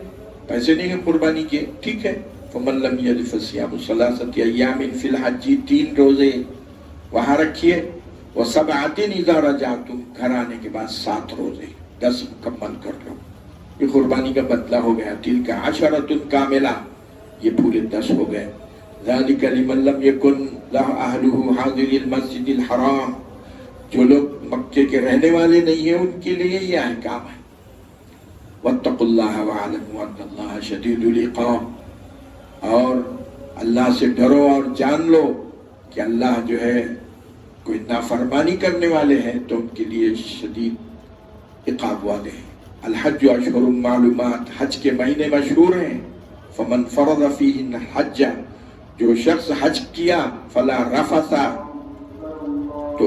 پیسے نہیں ہیں قربانی کے، ٹھیک ہے، فمن لم یجد فصیام ثلاثۃ ایام فی الحج، 3 روزے وہاں رکھیے، وسبعۃ اذا رجعتم، گھر آنے کے بعد 7 روزے، 10 مکمل کر لو، یہ قربانی کا بدلہ ہو گیا۔ تلک عشرۃ کاملہ، یہ پورے 10 ہو گئے۔ ذالک لمن لم یکن لہ اہلہ حاضر المسجد الحرام، جو لوگ مکے کے رہنے والے نہیں ہیں ان کے لیے یہ احکام ہے۔ واتقوا اللہ واعلموا ان اللہ شدید العقاب، اور اللہ سے ڈرو اور جان لو کہ اللہ جو ہے کوئی نافرمانی کرنے والے ہیں تو ان کے لیے شدید عقاب والے ہیں۔ الحج اشہر معلومات، حج کے مہینے مشہور ہیں۔ فمن فرض فیہن الحج، جو شخص حج کیا، فلا رفث، تو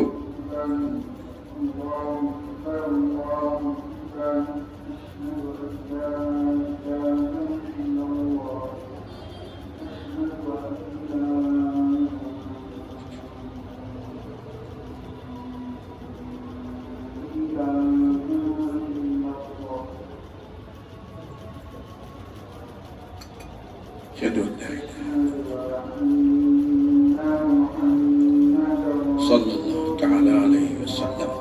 صلی اللہ تعالی علیہ وسلم۔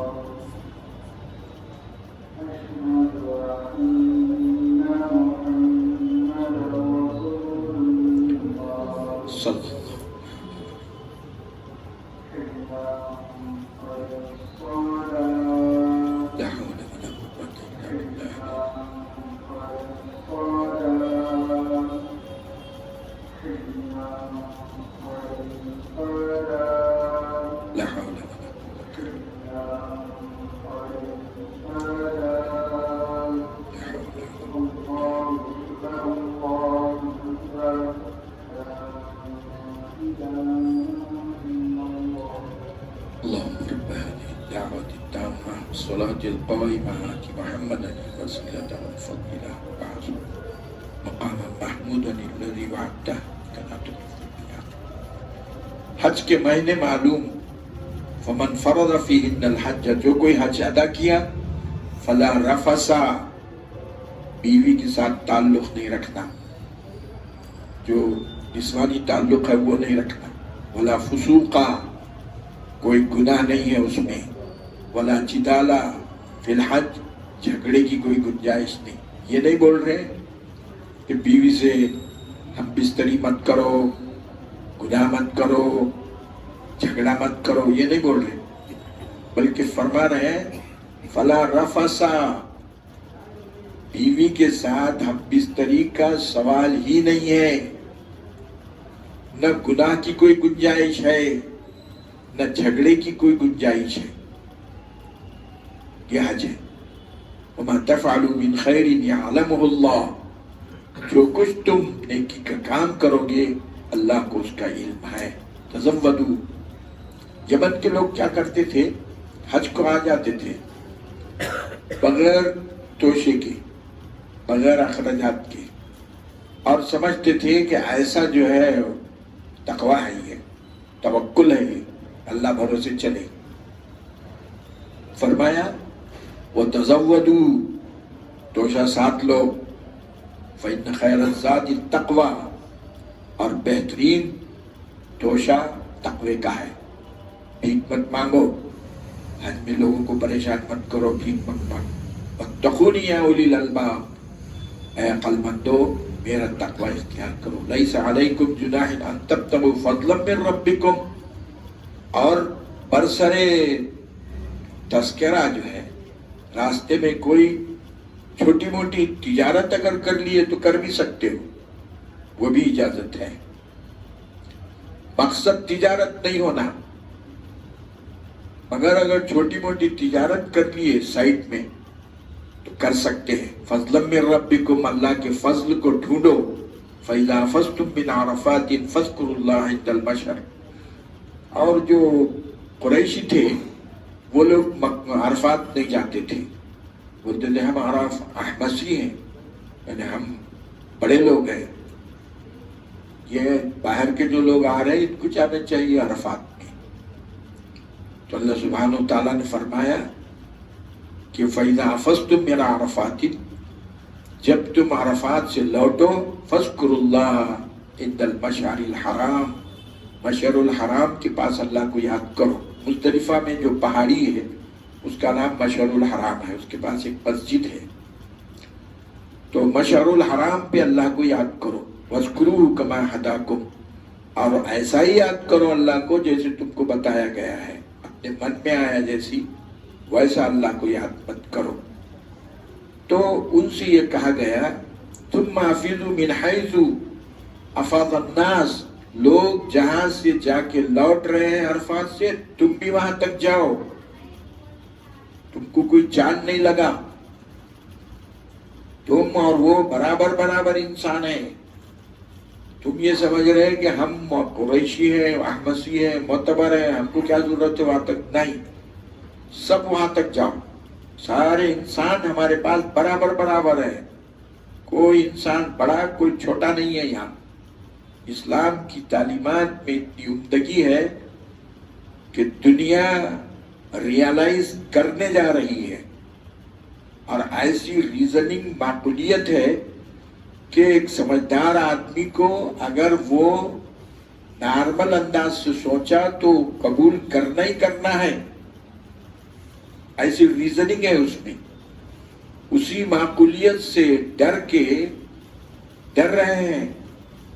صلی اللہ الصلاة القائمة آت محمدا الوسيلة والفضيلة وبعثه مقاما محمودا الذي وعدته كما تخلف الميعاد۔ حج کے مہینے معلوم، فمن فرض فیہن الحج، جو کوئی حج ادا کیا، فلا رفث، بیوی کے ساتھ تعلق نہیں رکھنا، جو جسمانی تعلق ہے وہ نہیں رکھنا، ولا فسوقا، کوئی گناہ نہیں ہے اس میں، ولا جدالا فی الحج، جھگڑے کی کوئی گنجائش نہیں۔ یہ نہیں بول رہے کہ بیوی سے ہم بستری مت کرو، گناہ مت کرو، جھگڑا مت کرو، یہ نہیں بول رہے، بلکہ فرما رہے ہیں فلا رفسا، بیوی کے ساتھ ہم بستری کا سوال ہی نہیں ہے، نہ گناہ کی کوئی گنجائش ہے، نہ جھگڑے کی کوئی گنجائش ہے. یہ حج ہے. وَمَا تَفْعَلُوا مِنْ خَيْرٍ يَعْلَمُهُ اللَّهُ، جو کچھ تم نیکی کا کام کرو گے اللہ کو اس کا علم ہے. تزودوا، یمن کے لوگ کیا کرتے تھے، حج کو آ جاتے تھے بغیر توشے کے، بغیر اخراجات کے، اور سمجھتے تھے کہ ایسا جو ہے تقوی ہے، یہ توکل ہے، یہ اللہ بھروسے چلے. فرمایا وَتَزَوَّدُوا، توشہ ساتھ لو، فَإِنَّ خَيْرَ الزَّادِ التَّقْوَىٰ، اور بہترین توشہ تقوی کا ہے. بھیک مت مانگو، حج میں لوگوں کو پریشان مت کرو، بھیک مت مانگو. وَاتَّقُونِ يَا أُولِي الْأَلْبَابِ، اے عقل مندو میرا تقوی اختیار کرو. لَيْسَ عَلَيْكُمْ جُنَاحٌ أَن تَبْتَغُوا فَضْلًا مِّن رَبِّكُمْ، اور برسرے تذکرہ جو ہے، راستے میں کوئی چھوٹی موٹی تجارت اگر کر لیے تو کر بھی سکتے ہو، وہ بھی اجازت ہے. مقصد تجارت نہیں ہونا، مگر اگر چھوٹی موٹی تجارت کر لیے سائٹ میں تو کر سکتے ہیں. فضلا من ربکم، اللہ کے فضل کو ڈھونڈو. فإذا أفضتم من عرفات فاذكروا الله عند المشعر، اور جو قریشی تھے وہ لوگ عرفات نہیں جاتے تھے، بولتے تھے ہم عرف احمسی ہیں، یعنی ہم بڑے لوگ ہیں، یہ باہر کے جو لوگ آ رہے ہیں ان کو جانا چاہیے عرفات میں. تو اللہ سبحانہ و تعالیٰ نے فرمایا کہ فَإِذَا أَفَضْتُم مِّنْ عَرَفَاتٍ، جب تم عرفات سے لوٹو، فَاذْكُرُوا اللَّهَ عِندَ الْمَشْعَرِ الْحَرَامِ، مشعر الحرام کے پاس اللہ کو یاد کرو. مزدلفہ میں جو پہاڑی ہے اس کا نام مشعر الحرام ہے، اس کے پاس ایک مسجد ہے. تو مشعر الحرام پہ اللہ کو یاد کرو. وَاذْكُرُوهُ كَمَا هَدَاكُمْ، اور ایسا ہی یاد کرو اللہ کو جیسے تم کو بتایا گیا ہے، اپنے من میں آیا جیسی ویسا اللہ کو یاد مت کرو. تو ان سے یہ کہا گیا ثُمَّ أَفِيضُوا مِنْ حَيْثُ أَفَاضَ النَّاسُ، لوگ جہاں سے جا کے لوٹ رہے ہیں عرفات سے، تم بھی وہاں تک جاؤ. تم کو کوئی چاند نہیں لگا، تم اور وہ برابر برابر انسان ہیں. تم یہ سمجھ رہے کہ ہم قریشی ہیں، احمسی ہیں، معتبر ہیں، ہم کو کیا ضرورت ہے وہاں تک؟ نہیں، سب وہاں تک جاؤ. سارے انسان ہمارے پاس برابر برابر ہے، کوئی انسان بڑا کوئی چھوٹا نہیں ہے. یہاں اسلام کی تعلیمات میں اتنی عمدگی ہے کہ دنیا ریالائز کرنے جا رہی ہے، اور ایسی ریزننگ معقولیت ہے کہ ایک سمجھدار آدمی کو اگر وہ نارمل انداز سے سوچا تو قبول کرنا ہی کرنا ہے. ایسی ریزننگ ہے اس میں. اسی معقولیت سے ڈر رہے ہیں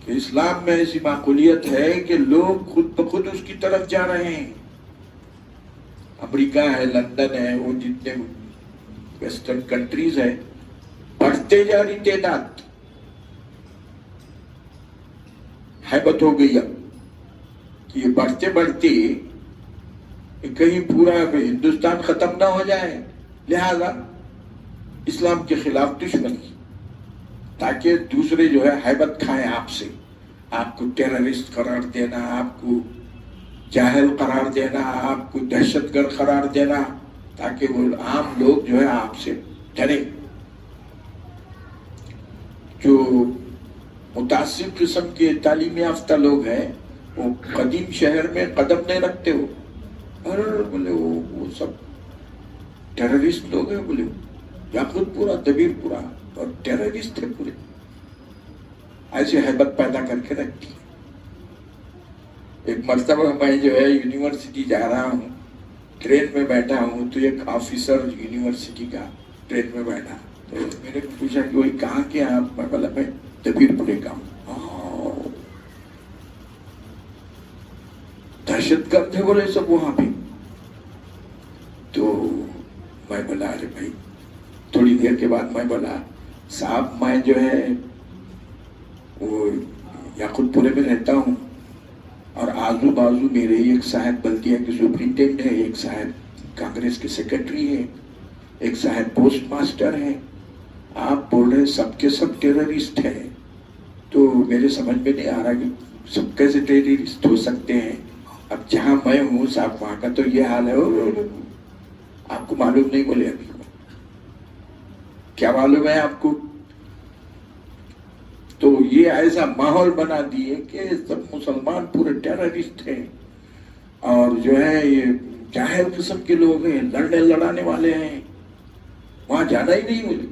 کہ اسلام میں ایسی معقولیت ہے کہ لوگ خود بخود اس کی طرف جا رہے ہیں. امریکہ ہے، لندن ہے، وہ جتنے ویسٹرن کنٹریز ہیں، بڑھتے جا رہی تعداد. ہیبت ہو گئی اب کہ یہ بڑھتے بڑھتے کہیں پورا ہندوستان ختم نہ ہو جائے، لہذا اسلام کے خلاف دشمنی، تاکہ دوسرے جو ہے ہیبت کھائیں آپ سے، آپ کو ٹیررسٹ قرار دینا، آپ کو جاہل قرار دینا، آپ کو دہشت گرد قرار دینا، تاکہ وہ عام لوگ جو ہے آپ سے ڈریں. جو متعصب قسم کے تعلیم یافتہ لوگ ہیں وہ قدیم شہر میں قدم نہیں رکھتے ہو، اور بولے وہ سب ٹیررسٹ لوگ ہیں، بولے یاقوت پورا دبیر پورا اور ٹیررسٹ ہے پورے. ایسی حیبت پیدا کر کے رکھتی. ایک مرتبہ میں جو ہے یونیورسٹی جا رہا ہوں، ٹرین میں بیٹھا ہوں، تو ایک آفیسر یونیورسٹی کا ٹرین میں بیٹھا، تو میں نے پوچھا کہ وہی کہاں کے ہیں آپ؟ میں بولا میں دبیر پورے کا ہوں. دہشت گرد ہے بولے سب وہاں پہ. اللہ علیہ بھائی. تھوڑی دیر کے بعد میں بولا صاحب میں جو ہے وہ یاقوت پورے میں رہتا ہوں اور آزو بازو میرے ایک صاحب بلدیہ کے سپرنٹینڈنٹ ہے, ایک صاحب کانگریس کے سیکرٹری ہے, ایک صاحب پوسٹ ماسٹر ہے. آپ بول رہے سب کے سب ٹیررسٹ ہیں, تو میرے سمجھ میں نہیں آ رہا کہ سب کیسے ٹیررسٹ ہو سکتے ہیں. اب جہاں میں ہوں صاحب وہاں کا تو یہ حال ہے. آپ کو معلوم نہیں بولے ابھی کیا معلوم ہے آپ کو؟ تو یہ ایسا ماحول بنا دیے کہ سب مسلمان پورے ٹیررسٹ ہیں اور جو ہے یہ جاہل قسم کے لوگ ہیں, لڑنے لڑانے والے ہیں, وہاں جانا ہی نہیں مجھے.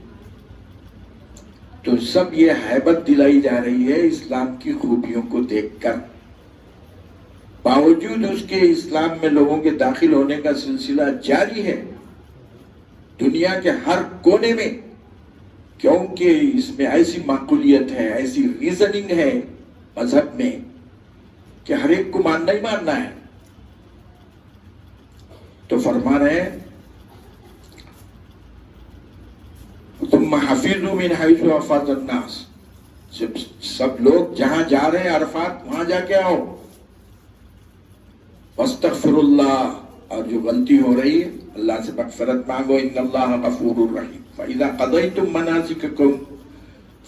تو سب یہ ہیبت دلائی جا رہی ہے اسلام کی خوبیوں کو دیکھ کر. باوجود اس کے اسلام میں لوگوں کے داخل ہونے کا سلسلہ جاری ہے دنیا کے ہر کونے میں, کیونکہ اس میں ایسی معقولیت ہے, ایسی ریزننگ ہے مذہب میں کہ ہر ایک کو ماننا ہی ماننا ہے. تو فرما رہے ہیں ثم حفظوا من حيث افاض الناس, سب لوگ جہاں جا رہے ہیں عرفات وہاں جا کے آؤ. واستغفر اللہ, اور جو غلطی ہو رہی ہے اللہ سے مغفرت مانگو. ان اللہ غفور رحیم. فَإِذَا قَضَيْتُم مَّنَاسِكَكُمْ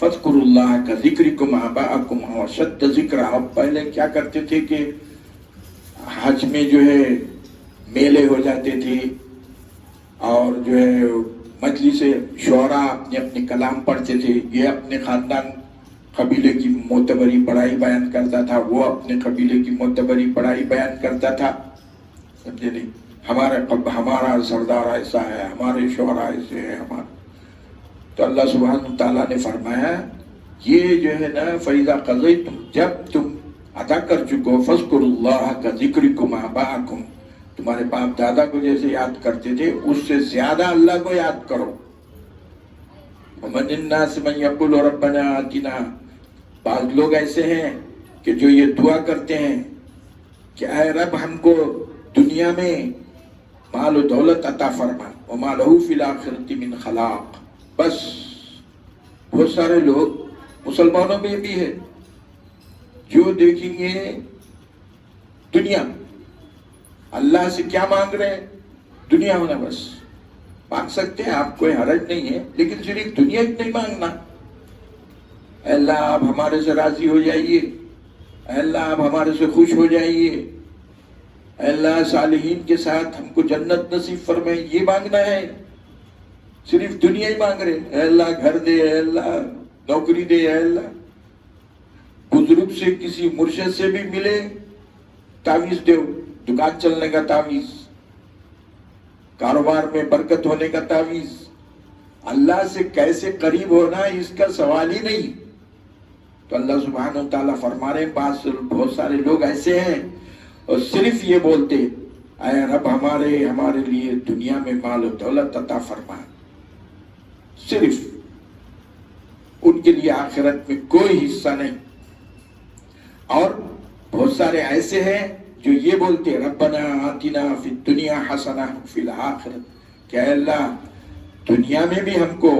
فَاذْكُرُوا اللَّهَ كَذِكْرِكُمْ آبَاءَكُمْ وَأَشَدَّ ذِكْرًا. اب پہلے کیا کرتے تھے کہ حج میں جو ہے میلے ہو جاتے تھے اور جو ہے مجلس شعراء اپنے اپنے کلام پڑھتے تھے. یہ اپنے خاندان قبیلے کی معتبری بڑائی بیان کرتا تھا, وہ اپنے قبیلے کی معتبری بڑائی بیان کرتا تھا. سمجھے نہیں؟ ہمارا سردار ایسا ہے, ہمارے شعراء ایسے ہیں, ہمارا. تو اللہ سبحانہ تعالیٰ نے فرمایا یہ جو ہے نا فَإِذَا قَضَيْتُمْ, جب تم ادا کر چکو فَاذْكُرُوا اللَّهَ كَذِكْرِكُمْ آبَاءَكُمْ, تمہارے باپ دادا کو جیسے یاد کرتے تھے اس سے زیادہ اللہ کو یاد کرو. وَمِنَ النَّاسِ مَن يَقُولُ رَبَّنَا آتِنَا, بعض لوگ ایسے ہیں کہ جو یہ دعا کرتے ہیں کہ اے رب ہم کو دنیا میں مال و دولت عطا فرما, وَمَا لَهُ فِي الْآخِرَةِ مِنْ خَلَاقٍ. بس بہت سارے لوگ مسلمانوں میں بھی ہے جو دیکھیں گے دنیا, اللہ سے کیا مانگ رہے ہیں؟ دنیا ہونا. بس مانگ سکتے ہیں, آپ کوئی حرج نہیں ہے, لیکن صرف دنیا ہی نہیں مانگنا. اے اللہ آپ ہمارے سے راضی ہو جائیے, اے اللہ آپ ہمارے سے خوش ہو جائیے, اے اللہ صالحین کے ساتھ ہم کو جنت نصیب فرمائے, یہ مانگنا ہے. صرف دنیا ہی مانگ رہے, اے اللہ گھر دے, اے اللہ نوکری دے, اے اللہ. بزرگ سے کسی مرشد سے بھی ملے تعویذ دو, دکان چلنے کا تعویذ, کاروبار میں برکت ہونے کا تعویذ. اللہ سے کیسے قریب ہونا اس کا سوال ہی نہیں. تو اللہ سبحانہ و تعالیٰ فرما رہے ہیں بہت سارے لوگ ایسے ہیں اور صرف یہ بولتے اے رب ہمارے لیے دنیا میں مال و دولت عطا فرما. صرف ان کے لیے آخرت میں کوئی حصہ نہیں. اور بہت سارے ایسے ہیں جو یہ بولتے ربنا آتنا فی الدنیا حسنہ فی الآخرہ, کہ اے اللہ دنیا میں بھی ہم کو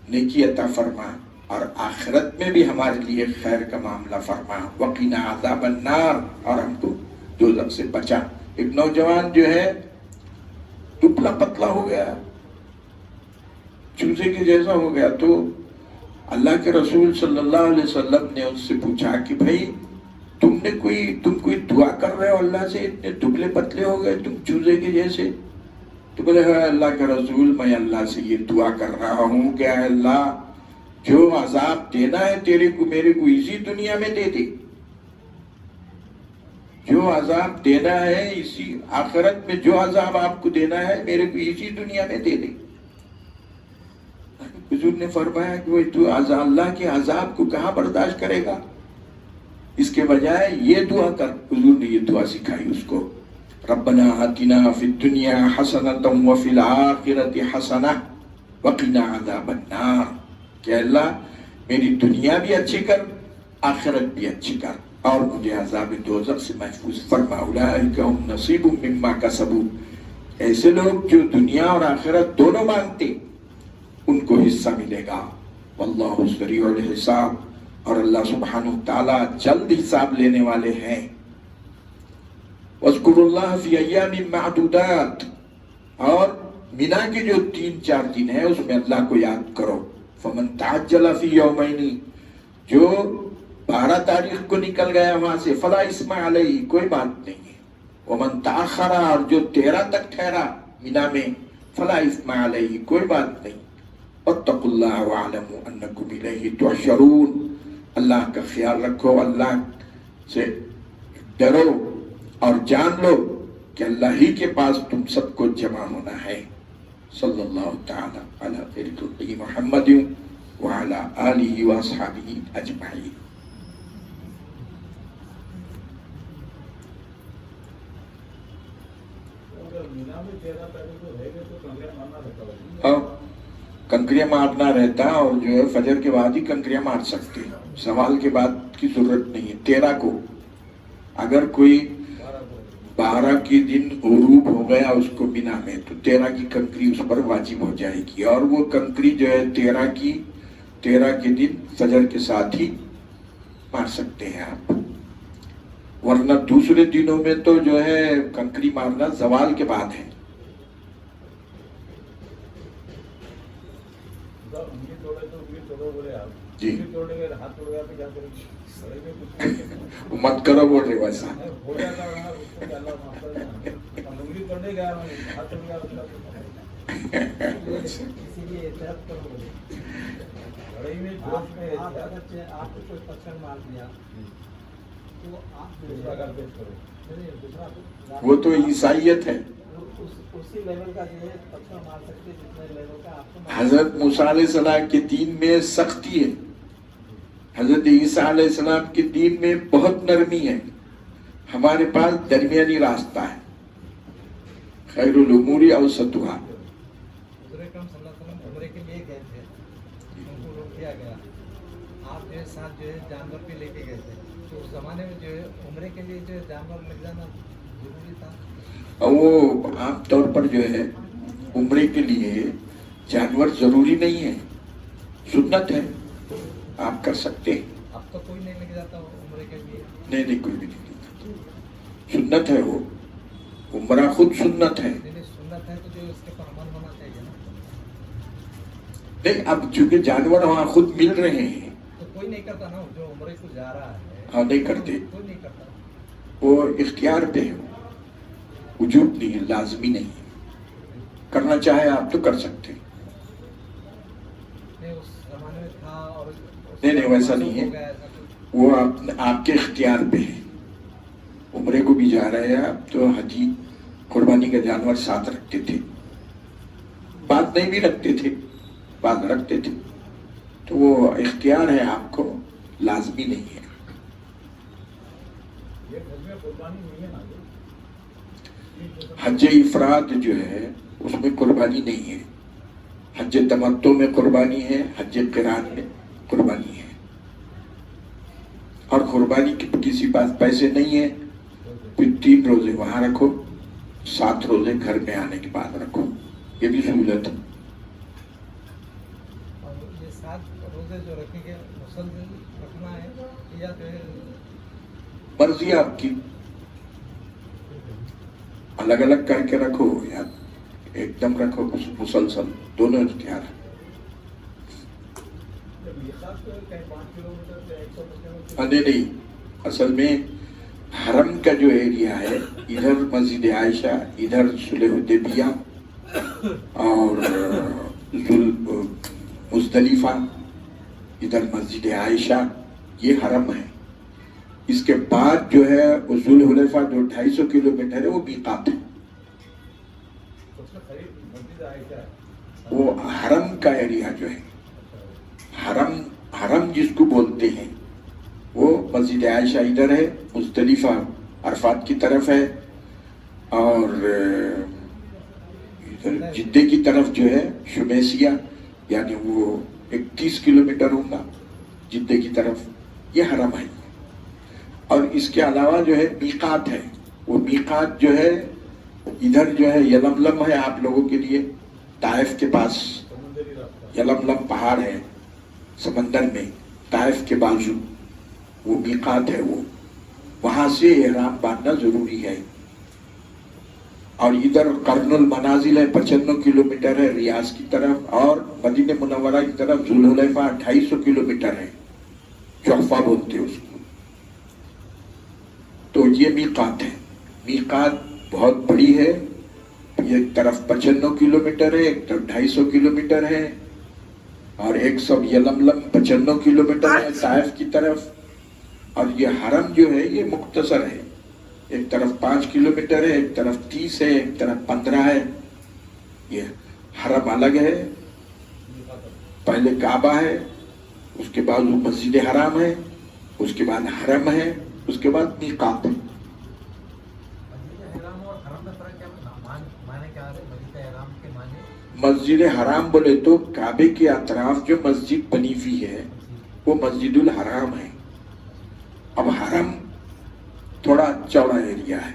نیکی عطا فرما اور آخرت میں بھی ہمارے لیے خیر کا معاملہ فرما. وقنا عذاب النار, اور ہم کو دوزخ سے بچا. ایک نوجوان جو ہے دبلا پتلا ہو گیا, چوزے کے جیسا ہو گیا. تو اللہ کے رسول صلی اللہ علیہ وسلم نے اس سے پوچھا کہ بھائی تم کوئی دعا کر رہے ہو اللہ سے, اتنے دبلے پتلے ہو گئے تم چوزے کے جیسے. تو بولے اللہ کے رسول میں اللہ سے یہ دعا کر رہا ہوں کہ اے اللہ جو عذاب دینا ہے تیرے کو میرے کو اسی دنیا میں دے دے, جو عذاب دینا ہے اسی آخرت میں, جو عذاب آپ کو دینا ہے میرے کو اسی دنیا میں دے دے. حضور نے فرمایا کہ تو اللہ کے عذاب کو کہاں برداشت کرے گا, اس کے بجائے یہ دعا کر. حضور نے یہ دعا سکھائی اس کو, ربنا آتنا فی الدنیا حسنۃ وفی الآخرۃ حسنہ وقنا عذاب النار, کہ اللہ میری دنیا بھی اچھی کر, آخرت بھی اچھی کر, اور مجھے عذاب دوزخ سے محفوظ فرما. اولئک هم نصیب مما کسبوا, ایسے لوگ جو دنیا اور آخرت دونوں مانتے ان کو حصہ ملے گا. واللہ سریع الحساب، اور اللہ سبحانہ تعالیٰ جلد حساب لینے والے ہیں. وَاذْكُرُوا اللَّهَ فِي أَيَّامٍ مَّعْدُودَاتٍ، اور مینا کے جو 3-4 دن ہیں اس میں اللہ کو یاد کرو. فَمَن تَعَجَّلَ فِي يَوْمَيْنِ، جو 12 تاریخ کو نکل گیا وہاں سے، فَلَا إِثْمَ عَلَيْهِ، کوئی بات نہیں ہے. وَمَن تَأَخَّرَ، اور جو 13 تک ٹھہرا مینا میں، فَلَا إِثْمَ عَلَيْهِ، کوئی بات نہیں. وَاتَّقُوا اللَّهَ وَاعْلَمُوا أَنَّكُمْ إِلَيْهِ تُحْشَرُونَ، اللہ کا خیال رکھو، اللہ سے ڈرو اور جان لو کہ اللہ ہی کے پاس تم سب کو جمع ہونا ہے. صلی اللہ تعالی علی خیر خلقہ محمد وعلی آلہ واصحابہ اجمعین. ہاں، کنکریاں مارنا رہتا، اور جو ہے فجر کے بعد ہی کنکریاں مار سکتے ہیں، سوال کے بعد کی ضرورت نہیں ہے. 13 کو اگر کوئی 12 کے دن غروب ہو گیا اس کو بنا میں، تو 13 کی کنکری اس پر واجب ہو جائے گی، اور وہ کنکری جو ہے 13 کے دن فجر کے ساتھ ہی مار سکتے ہیں آپ. ورنہ دوسرے دنوں میں تو جو ہے کنکری مارنا زوال کے بعد ہے. جی مت کرو بول رہے ویسا. وہ تو عیسائیت ہے. حضرت موسیٰ علیہ السلام کے دین میں سختی ہے، حضرت عیسیٰ علیہ السلام کے دین میں بہت نرمی ہے. ہمارے پاس درمیانی راستہ ہے. خیر الامور اوسطها. حضور اکرم صلی اللہ علیہ وسلم عمرے کے لیے گئے تھے، ان کو روک دیا گیا. آپ جو ہے ساتھ جو ہے جانور بھی لے کے گئے تھے، تو اس زمانے میں جو ہے عمرے کے لیے جو ہے جانور لے جانا ضروری تھا. وہ عام طور پر جو ہے عمرے کے لیے جانور ضروری نہیں ہے، سنت ہے، آپ کر سکتے ہیں. اب تو کوئی نہیں لے کے جاتا عمرے کے لیے. نہیں کوئی بھی نہیں لے جاتا، سنت ہے. وہ عمرہ خود سنت ہے. سنت ہے تو جو اس کے پر عمل ہونا چاہیے نا. نہیں، اب چونکہ جانور وہاں خود مل رہے ہیں تو کوئی نہیں کرتا نا، جو عمرے کو جا رہا ہے. ہاں نہیں کرتے، کوئی نہیں کرتا. وہ اختیار پہ ہے، وجوب نہیں ہے، لازمی نہیں ہے. کرنا چاہے آپ تو کر سکتے ہیں. اس زمانے میں تھا اور نہیں ویسا نہیں ہے، وہ آپ کے اختیار پہ ہے. عمرے کو بھی جا رہے ہیں آپ تو حجی قربانی کا جانور ساتھ رکھتے تھے، بعد نہیں بھی رکھتے تھے، بعد رکھتے تھے. تو وہ اختیار ہے آپ کو، لازمی نہیں ہے. حج افراد جو ہے اس میں قربانی نہیں ہے. حج تمتع میں قربانی ہے، حج قران میں قربانی ہے. اور قربانی کے کسی پاس پیسے نہیں ہے، پھر 3 روزے وہاں رکھو، 7 روزے گھر میں آنے کے بعد رکھو. یہ بھی سہولت ہے. یہ 7 روزے جو رکھیں گے مسلسل رکھنا ہے یا مرضی آپ کی، الگ الگ کر کے رکھو یا ایک دم رکھو، مسلسل، دونوں اختیار ہے. نہیں، اصل میں حرم کا جو ایریا ہے، ادھر مسجد عائشہ، ادھر صلح حدیبیہ اور مزدلفہ، ادھر مسجد عائشہ، یہ حرم ہے. اس کے بعد جو ہے ذو الحلیفہ جو 250 کلومیٹر ہے وہ میقات ہے. وہ حرم کا ایریا جو ہے، حرم جس کو بولتے ہیں، وہ مسجد عائشہ ادھر ہے، مزدلفہ عرفات کی طرف ہے، اور ادھر جدے کی طرف جو ہے شمیسیہ، یعنی وہ 31 کلومیٹر ہوگا جدے کی طرف، یہ حرم ہے. اور اس کے علاوہ جو ہے میقات ہے. وہ میقات جو ہے ادھر جو ہے یلملم ہے آپ لوگوں کے لیے، طائف کے پاس سمندری راستہ یلملم پہاڑ ہے سمندر میں، طائف کے بازو وہ میقات ہے، وہ وہاں سے احرام باندھنا ضروری ہے. اور ادھر قرن المنازل ہے 95 کلومیٹر ہے ریاض کی طرف، اور مدینہ منورہ کی طرف ذوالحلیفہ 250 کلومیٹر ہے، جحفہ بولتے ہیں اس کو. تو یہ میقات ہے. میقات بہت بڑی ہے، ایک طرف 95 کلومیٹر ہے، ایک طرف 250 کلومیٹر ہے، اور ایک سب یلملم 95 کلومیٹر ہے طائف کی طرف. اور یہ حرم جو ہے یہ مختصر ہے، ایک طرف 5 کلومیٹر ہے، ایک طرف 30 ہے، ایک طرف 15 ہے. یہ حرم الگ ہے، پہلے کعبہ ہے، اس کے بعد وہ مسجد حرام ہے، اس کے بعد حرم ہے، اس کے بعد میقات ہے. مسجد حرام اور حرم میں فرق کیا معنی کیا ہے؟ مسجد حرام کے معنی مسجد حرام بولے تو کعبے کے اطراف جو مسجد بنی ہوئی ہے وہ مسجد الحرام ہے. اب حرم تھوڑا چوڑا ایریا ہے،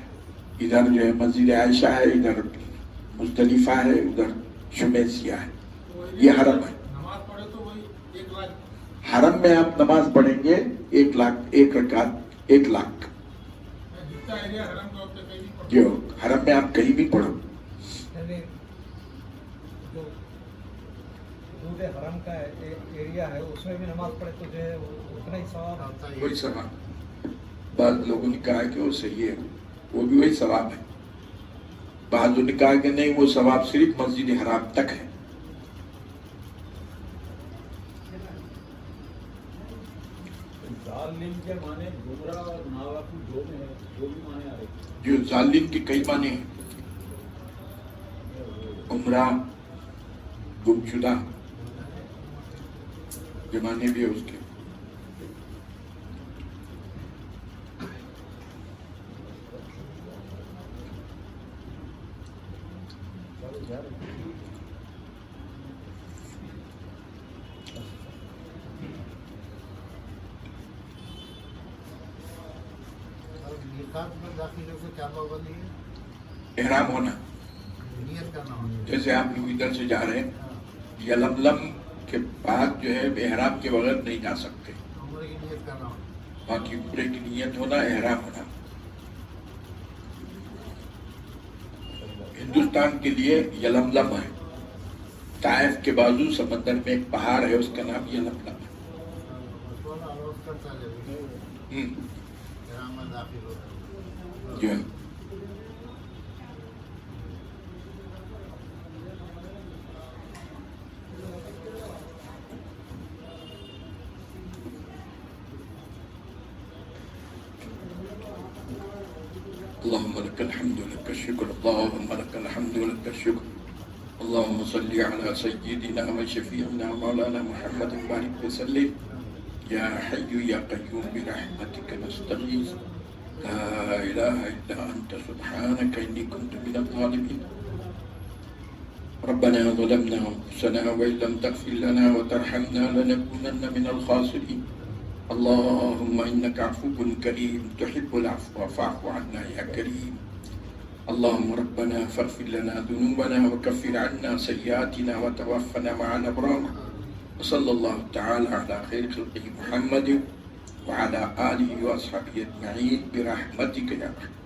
ادھر جو ہے مسجد عائشہ ہے، ادھر مزدلفہ ہے، ادھر شمیسیہ ہے، یہ حرم ہے. نماز پڑھے تو وہی 1 لاکھ حرم میں آپ نماز پڑھیں گے 1 لاکھ، 1 رکعت 1 لاکھ. جتنا ایریا حرم کا ہوتا ہے کہیں بھی پڑھو. جو حرم میں آپ کہیں بھی پڑھو. یعنی جو حدود حرم کا ایریا ہے اس میں بھی نماز پڑھے تو جو ہے اتنا ہی ثواب آتا ہے. وہی ثواب. بعض لوگوں نے کہا کہ وہ صحیح ہے، وہ بھی وہی ثواب ہے. بعض نے کہا کہ نہیں، وہ ثواب صرف مسجد حرام تک ہے. ظالم کے معنی گمراہ اور ناواقف جو میں ہے جو بھی معنی آ رہے ہیں. جو ظالم کے کئی معنی ہیں، گمراہ، گمشدہ یہ معنی بھی ہے اس کے. میقات میں داخل ہو کے کیا پابندی ہے؟ احرام ہونا. نیت کرنا ہوگا. جیسے آپ لوگ ادھر سے جا رہے ہیں، یلملم کے بعد جو ہے احرام کے بغیر نہیں جا سکتے. عمرے کی نیت کرنا ہوگا. باقی عمرے کی نیت ہونا، احرام ہونا. ہندوستان کے لیے یلملم ہے، طائف کے بازو سمندر میں ایک پہاڑ ہے، اس کا نام یلملم ہے. جو ہے اللهم لك الحمد ولك الشكر، اللهم لك الحمد ولك الشكر. اللهم صل على سيدنا وشفيعنا مولانا محمد بارك وسلم. يا حي يا قيوم برحمتك نستغيث، لا إله إلا أنت سبحانك إني كنت من الظالمين. ربنا ظلمنا أنفسنا وإن لم تغفر لنا وترحمنا لنكونن من الخاسرين. اللهم إنك عفو كريم تحب العفو فاعف عنا يا كريم. اللهم ربنا فاغفر لنا ذنوبنا وكفر عنا سيئاتنا وتوفنا مع الأبرار. وصلى الله تعالى على خير خلقه محمد وعلى آله وأصحابه أجمعين برحمتك يا رحمن.